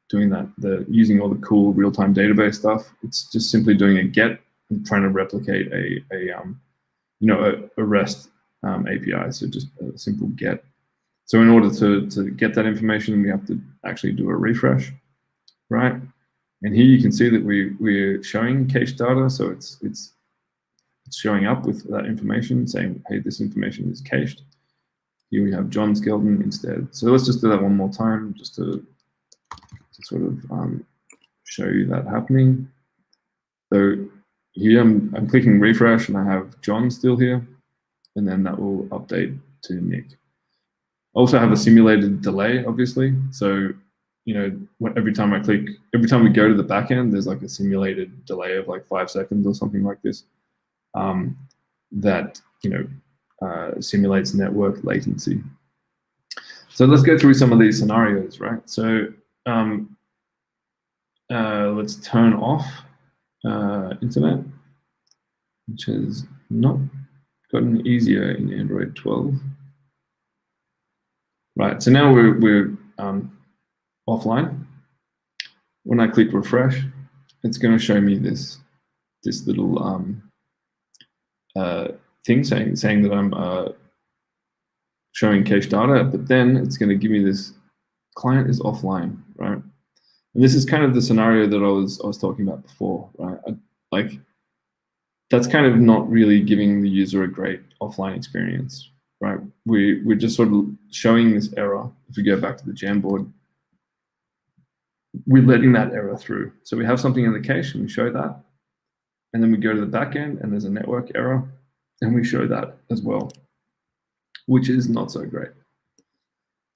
doing that. Using all the cool real-time database stuff. It's just simply doing a get and trying to replicate a REST API. So just a simple get. So in order to get that information, we have to actually do a refresh, right? And here you can see that we're showing cache data. So it's showing up with that information saying, hey, this information is cached. Here we have John Skelton instead. So let's just do that one more time just to sort of show you that happening. So here I'm clicking refresh and I have John still here, and then that will update to Nick. I also have a simulated delay, obviously. So every time we go to the backend, there's like a simulated delay of like 5 seconds or something like this. That simulates network latency. So let's go through some of these scenarios, right? So let's turn off internet, which has not gotten easier in Android 12. Right, so now we're offline. When I click refresh, it's going to show me this little thing saying that I'm showing cache data, but then it's going to give me this client is offline, right? And this is kind of the scenario that I was talking about before, right? Like that's kind of not really giving the user a great offline experience, right? We're just sort of showing this error. If we go back to the Jamboard, we're letting that error through. So we have something in the cache and we show that. And then we go to the backend and there's a network error and we show that as well, which is not so great.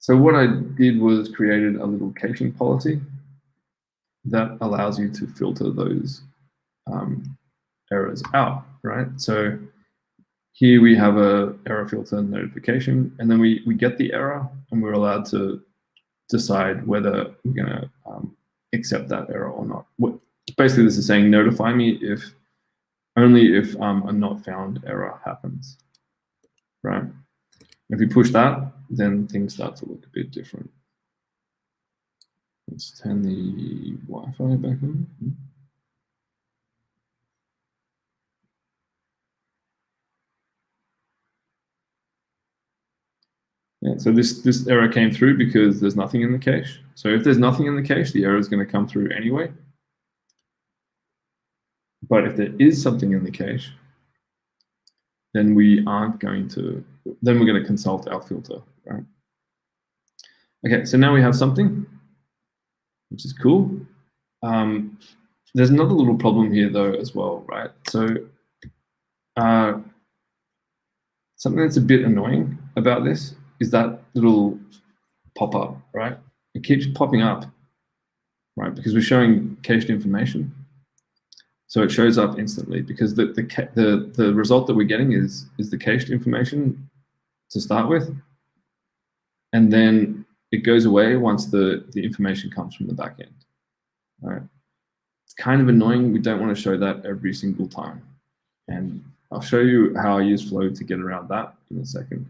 So what I did was created a little caching policy that allows you to filter those errors out, right? So here we have a error filter notification, and then we get the error and we're allowed to decide whether we're going to accept that error or not. Basically, this is saying notify me only if a not found error happens, right? If we push that, then things start to look a bit different. Let's turn the Wi-Fi back on. Yeah, so this error came through because there's nothing in the cache. So if there's nothing in the cache, the error is going to come through anyway. But if there is something in the cache, then we aren't going to, then we're going to consult our filter, right? Okay, so now we have something, which is cool. There's another little problem here though as well, right? So something that's a bit annoying about this is that little pop-up, right? It keeps popping up, right? Because we're showing cached information. So it shows up instantly because the result that we're getting is the cached information to start with. And then it goes away once the information comes from the back end, right? It's kind of annoying. We don't want to show that every single time. And I'll show you how I use Flow to get around that in a second.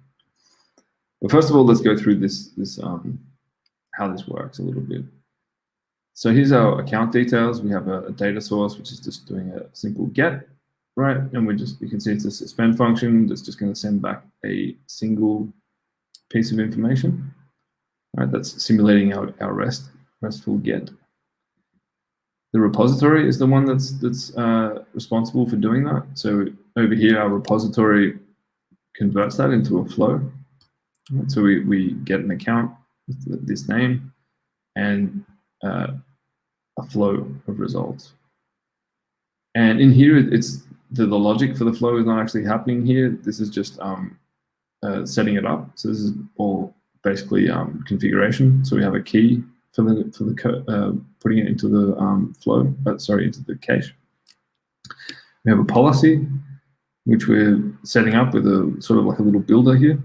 But first of all, let's go through how this works a little bit. So here's our account details. We have a data source, which is just doing a simple get, right? And you can see it's a suspend function that's just going to send back a single piece of information, right? That's simulating our RESTful get. The repository is the one that's responsible for doing that. So over here, our repository converts that into a flow. Right? So we get an account with this name and a flow of results. And in here, it's the logic for the flow is not actually happening here. This is just setting it up. So this is all basically configuration. So we have a key for the putting it into the flow, into the cache. We have a policy, which we're setting up with a sort of like a little builder here.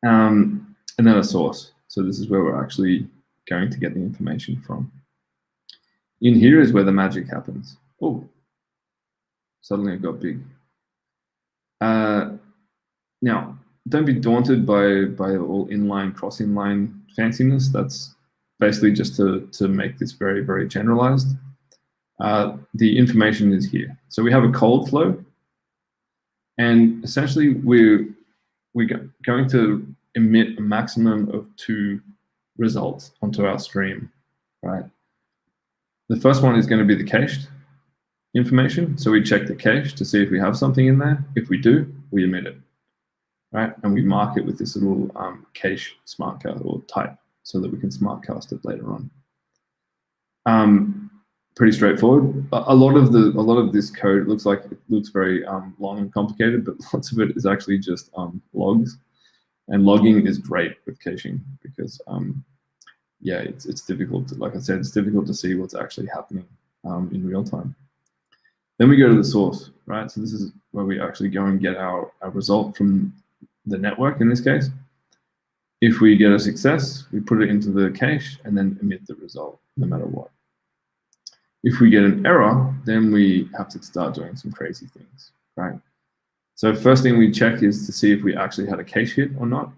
And then a source. So this is where we're actually going to get the information from. In here is where the magic happens. Oh, suddenly it got big. Now, don't be daunted by all inline, cross-inline fanciness. That's basically just to make this very, very generalized. The information is here. So we have a cold flow, and essentially we're going to emit a maximum of 2 results onto our stream, right? The first one is going to be the cached information. So we check the cache to see if we have something in there. If we do, we emit it, right? And we mark it with this little cache smartcast or type so that we can smartcast it later on. Pretty straightforward. A lot of this code looks very long and complicated, but lots of it is actually just logs. And logging is great with caching because, yeah, it's difficult. Like I said, it's difficult to see what's actually happening in real time. Then we go to the source, right? So this is where we actually go and get our result from the network in this case. If we get a success, we put it into the cache and then emit the result, no matter what. If we get an error, then we have to start doing some crazy things, right? So first thing we check is to see if we actually had a cache hit or not.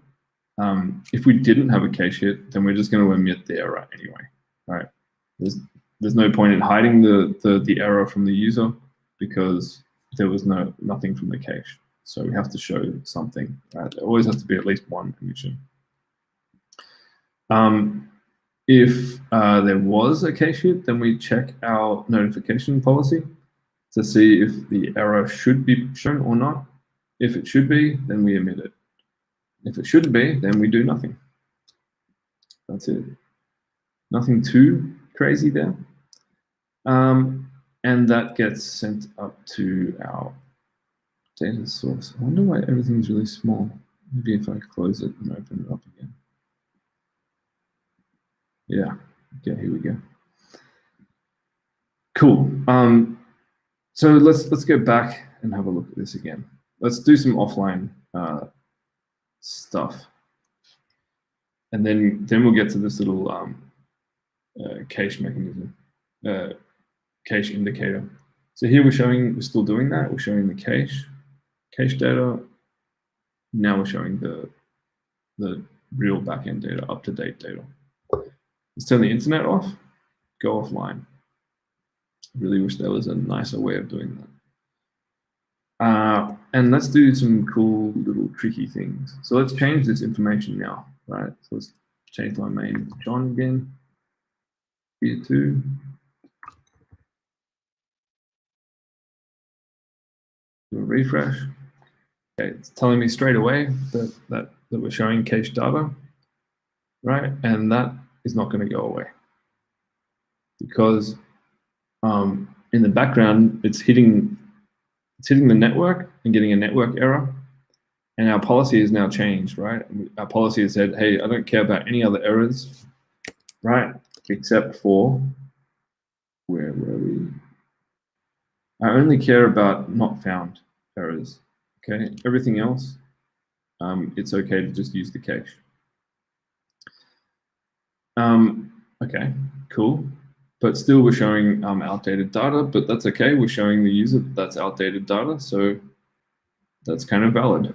If we didn't have a cache hit, then we're just going to emit the error anyway, right? There's no point in hiding the error from the user because there was nothing from the cache. So we have to show something, right? There always has to be at least one emission. If there was a cache hit, then we check our notification policy to see if the error should be shown or not. If it should be, then we emit it. If it shouldn't be, then we do nothing. That's it. Nothing too crazy there. And that gets sent up to our data source. I wonder why everything's really small. Maybe if I close it and open it up again. Yeah, okay, here we go. Cool. So let's go back and have a look at this again. Let's do some offline stuff, and then we'll get to this little cache mechanism, cache indicator. So here we're still doing that. We're showing the cache data. Now we're showing the real backend data, up-to-date data. Let's turn the internet off, go offline. I really wish there was a nicer way of doing that. And let's do some cool little tricky things. So let's change this information now, right? So let's change my main John again. Here too. Do a refresh. Okay, it's telling me straight away that we're showing cache data, right? And that is not going to go away because in the background it's hitting the network and getting a network error, and our policy is now changed, right? Our policy has said, hey, I don't care about any other errors, right? Except for, where were we? I only care about not found errors, okay? Everything else, it's okay to just use the cache. Okay, cool. But still we're showing outdated data, but that's okay. We're showing the user that's outdated data, so that's kind of valid.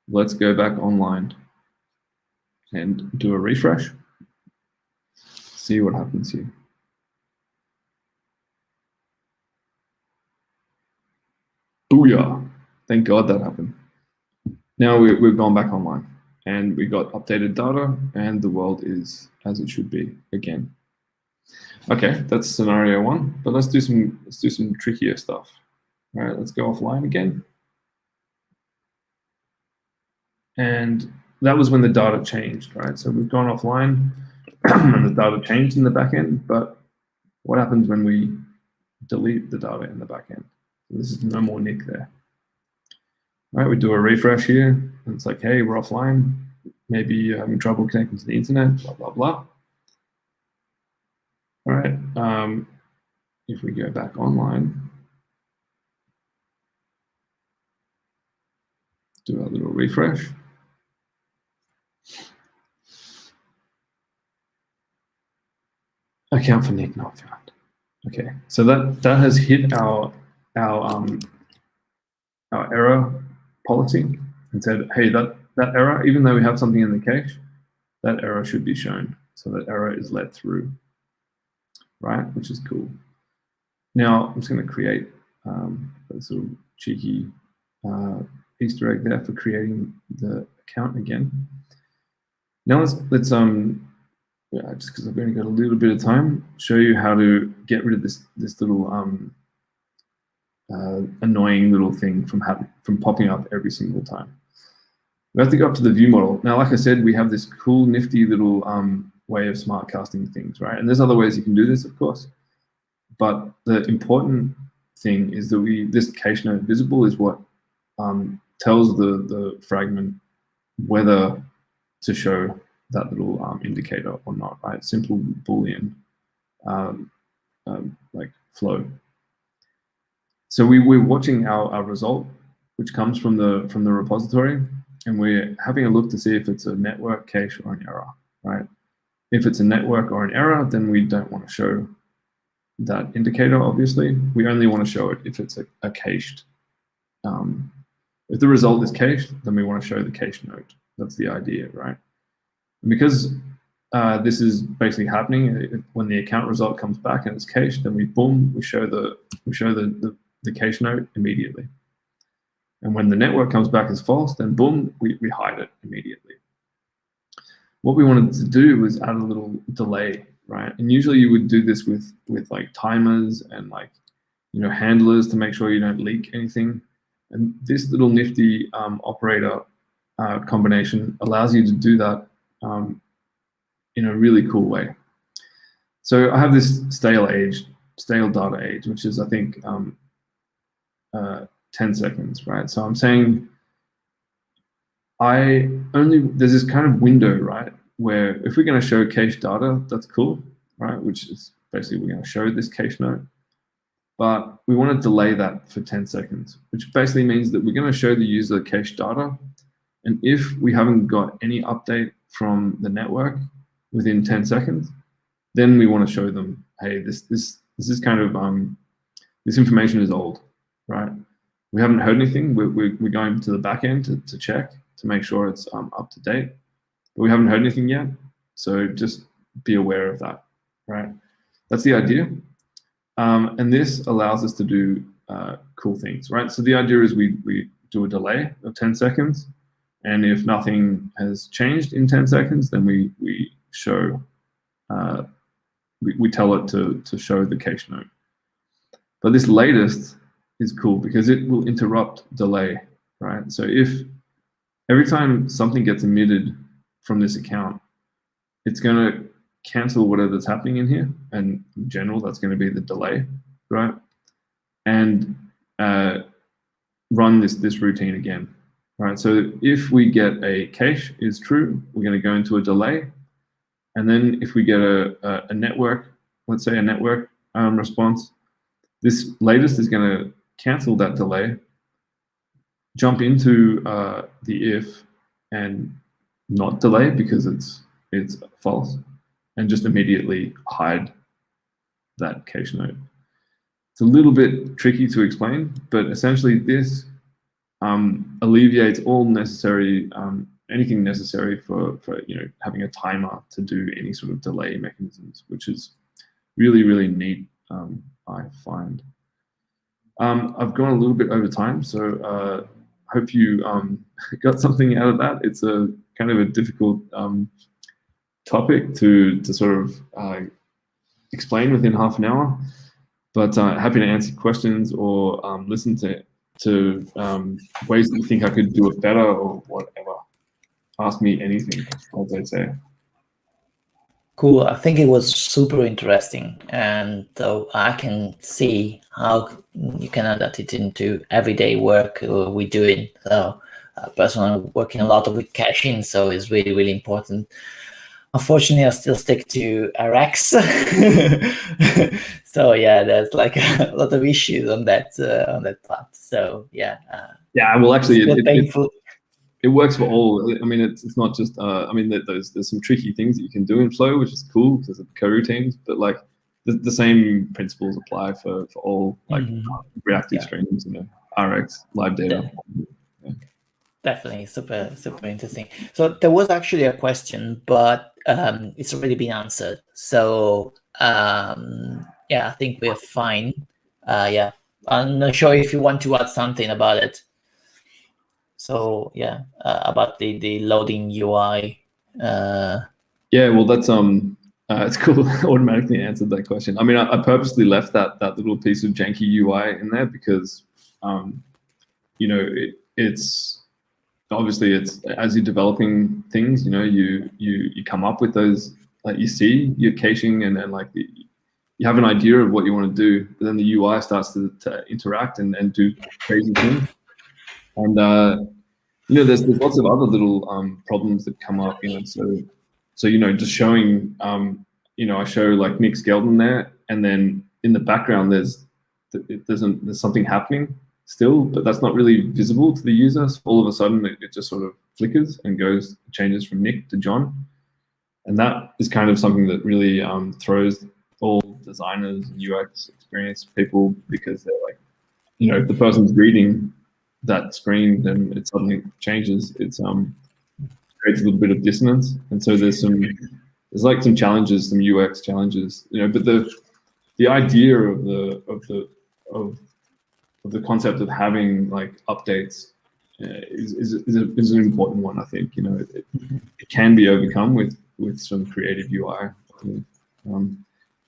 Let's go back online and do a refresh. See what happens here. Booyah! Thank God that happened. Now we've gone back online and we got updated data and the world is as it should be again. Okay, that's scenario one, but let's do some trickier stuff. All right, let's go offline again. And that was when the data changed, right? So we've gone offline and the data changed in the backend, but what happens when we delete the data in the backend? So this is no more Nick there. All right, we do a refresh here, and it's like, hey, we're offline. Maybe you're having trouble connecting to the internet, blah, blah, blah. All right, if we go back online, do a little refresh. Account for Nick not found. Okay, so that has hit our error policy and said, hey, that error, even though we have something in the cache, that error should be shown. So that error is let through, right? Which is cool. Now I'm just going to create a sort of cheeky Easter egg there for creating the account again. Now let's just because I've only got a little bit of time, show you how to get rid of this little annoying little thing from popping up every single time. We have to go up to the view model. Now, like I said, we have this cool, nifty little way of smart casting things, right? And there's other ways you can do this, of course. But the important thing is that this cache node visible is what tells the fragment whether to show that little indicator or not, right? Simple Boolean like flow. So we're watching our result, which comes from the repository, and we're having a look to see if it's a network, cache, or an error, right? If it's a network or an error, then we don't want to show that indicator, obviously. We only want to show it if it's a cached. If the result is cached, then we want to show the cache note. That's the idea, right? And because this is basically happening when the account result comes back and it's cached, then we show the cache note immediately. And when the network comes back as false, then boom, we hide it immediately. What we wanted to do was add a little delay, right? And usually you would do this with like timers and like, you know, handlers to make sure you don't leak anything. And this little nifty operator combination allows you to do that in a really cool way. So I have this stale data age, which is I think 10 seconds, right? So I'm saying there's this kind of window, right, where if we're going to show cache data, that's cool, right? Which is basically we're going to show this cache note, but we want to delay that for 10 seconds, which basically means that we're going to show the user cache data, and if we haven't got any update from the network within 10 seconds, then we want to show them, hey, this is kind of this information is old, right? We haven't heard anything. We're going to the back end to check to make sure it's up to date, but we haven't heard anything yet. So just be aware of that, right? That's the idea. And this allows us to do cool things, right? So the idea is we do a delay of 10 seconds, and if nothing has changed in 10 seconds, then we show, we tell it to show the cache note. But this latest is cool because it will interrupt delay, right? So if every time something gets emitted from this account, it's going to cancel whatever's happening in here, and in general, that's going to be the delay, right? And run this routine again, right? So if we get a cache is true, we're going to go into a delay, and then if we get a network, let's say a network response, this latest is going to cancel that delay, jump into the if and not delay because it's false, and just immediately hide that cache note. It's a little bit tricky to explain, but essentially this alleviates all necessary anything necessary for having a timer to do any sort of delay mechanisms, which is really, really neat, I find. I've gone a little bit over time, so hope you got something out of that. It's a kind of a difficult topic to sort of explain within half an hour, but happy to answer questions or listen to ways that you think I could do it better or whatever. Ask me anything, as they say. Cool. I think it was super interesting, and I can see how you can adapt it into everyday work we're doing. So personally, I'm working a lot with caching, so it's really, really important. Unfortunately, I still stick to Rx. So yeah, there's like a lot of issues on that part. So yeah. Yeah, well, actually, it works for all. I mean, it's not just. I mean, there's some tricky things that you can do in Flow, which is cool because of coroutines. But like the same principles apply for all like reactive streams, Rx, live data. Yeah. Definitely, super interesting. So there was actually a question, but it's already been answered. So yeah, I think we're fine. Yeah, I'm not sure if you want to add something about it. So yeah, about the loading UI. Yeah, well, that's it's cool. Automatically answered that question. I mean, I purposely left that little piece of janky UI in there because, it's obviously it's as you're developing things, you come up with those, like you see your caching, and then like you have an idea of what you want to do, but then the UI starts to interact and do crazy things. And there's lots of other little problems that come up. So just showing I show like Nick Skelton there, and then in the background there's something happening. still, but that's not really visible to the user. So all of a sudden, it just sort of flickers and changes from Nick to John. And that is kind of something that really throws all designers and UX experience people, because they're like, if the person's reading that screen, then it suddenly changes. It creates a little bit of dissonance. And so there's like some challenges, some UX challenges, but the idea of the concept of having like updates is an important one. I think it can be overcome with some creative UI. And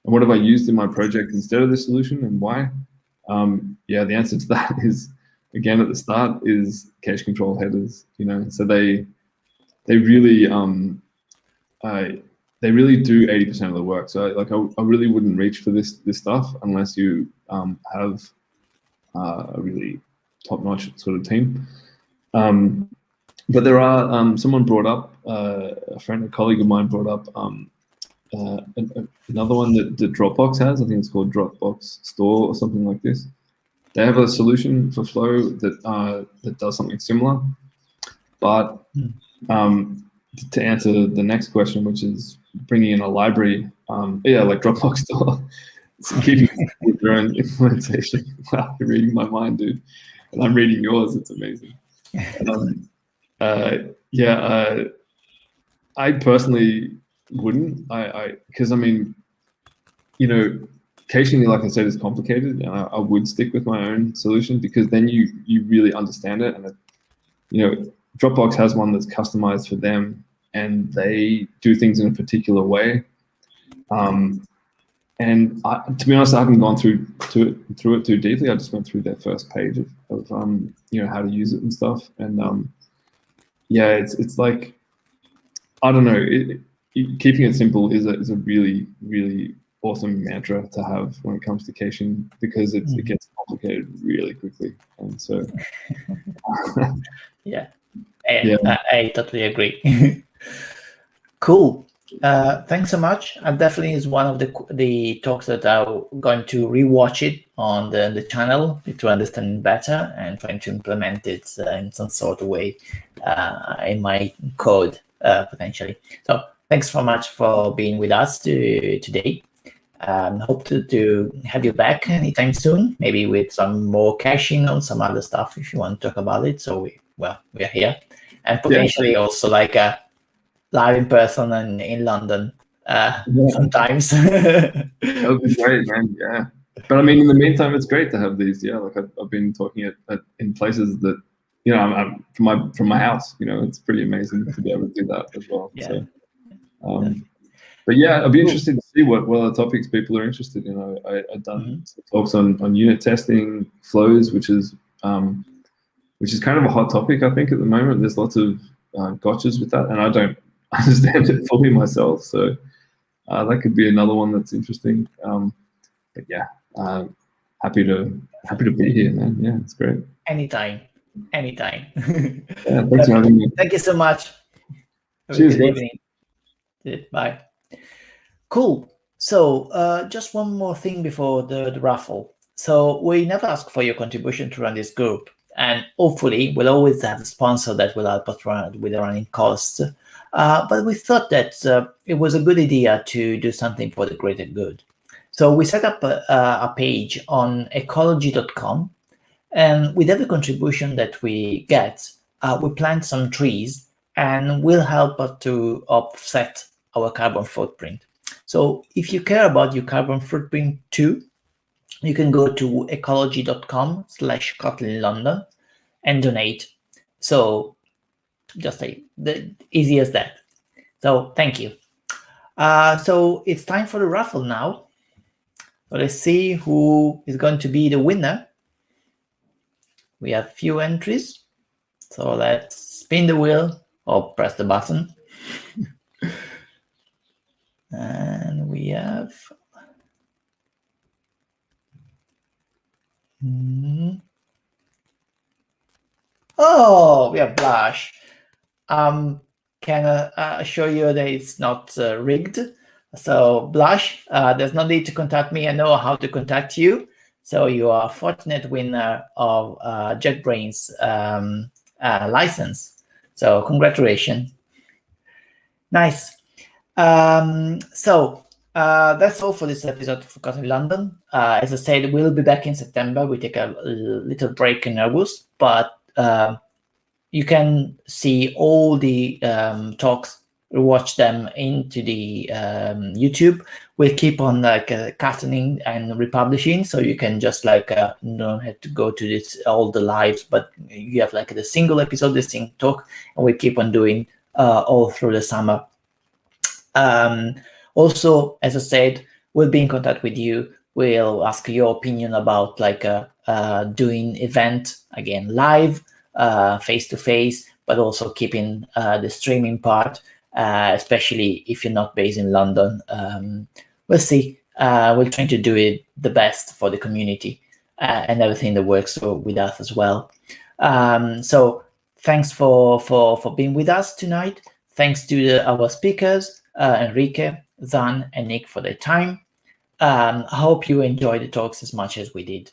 what have I used in my project instead of this solution, and why? Yeah, the answer to that is, again, at the start, is cache control headers. So they really do 80% of the work. So like I really wouldn't reach for this stuff unless you have a really top-notch sort of team. But there are someone brought up, a colleague of mine brought up another one that Dropbox has. I think it's called Dropbox Store or something like this. They have a solution for Flow that does something similar. But to answer the next question, which is bringing in a library, like Dropbox Store, keeping with your own implementation. Wow, you're reading my mind, dude, and I'm reading yours. It's amazing. I personally wouldn't. Because caching, like I said, is complicated, and I would stick with my own solution, because then you really understand it. And Dropbox has one that's customized for them, and they do things in a particular way. And to be honest, I haven't gone through it too deeply. I just went through their first page of how to use it and stuff. And it's like, I don't know. Keeping it simple is a really, really awesome mantra to have when it comes to caching, because it gets complicated really quickly. And so, I totally agree. Cool. Thanks so much. Definitely is one of the talks that I'm going to rewatch it on the channel to understand better and trying to implement it in some sort of way in my code potentially. So thanks so much for being with us today. Hope to have you back anytime soon, maybe with some more caching on some other stuff if you want to talk about it. So we're here, and potentially also like live in person and in London sometimes. That would be great, man. Yeah, but in the meantime, it's great to have these. Yeah, like I've been talking in places that I'm from my house. It's pretty amazing to be able to do that as well. Yeah. So, but yeah, I'd be interested to see what other topics people are interested in. I've done some talks on unit testing, flows, which is kind of a hot topic, I think, at the moment. There's lots of gotchas with that, and I don't understand it fully myself. So that could be another one that's interesting. But yeah, happy to be here, man. Yeah, it's great. Anytime. Yeah, thanks for having me. Thank you so much. Cheers, good evening. Bye. Cool. So just one more thing before the raffle. So we never ask for your contribution to run this group, and hopefully we'll always have a sponsor that will help us run with the running costs. But we thought that it was a good idea to do something for the greater good. So we set up a page on ecology.com, and with every contribution that we get, we plant some trees, and will help us to offset our carbon footprint. So if you care about your carbon footprint too, you can go to ecology.com/Kotlin London and donate. So just like the easy as that. So thank you. So it's time for the raffle now. So let's see who is going to be the winner. We have few entries. So let's spin the wheel or press the button. And we have we have Blush. Can I assure you that it's not rigged? So Blush, there's no need to contact me. I know how to contact you. So you are a fortunate winner of JetBrains license. So congratulations. Nice. So that's all for this episode of Kotlin London. As I said, we'll be back in September. We take a little break in August, but you can see all the talks, watch them into the YouTube. We'll keep on cutting and republishing, so you can just don't have to go to all the lives, but you have the single episode, the single talk, and we keep on doing all through the summer. Also, as I said, we'll be in contact with you. We'll ask your opinion about doing event again live, face-to-face, but also keeping the streaming part, especially if you're not based in London. We'll see. We'll try to do it the best for the community and everything that works with us as well. So thanks for being with us tonight. Thanks to our speakers, Enrique, Zan, and Nick for their time. I hope you enjoyed the talks as much as we did.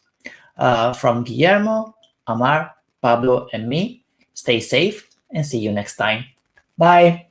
From Guillermo, Amar, Pablo, and me, stay safe and see you next time. Bye.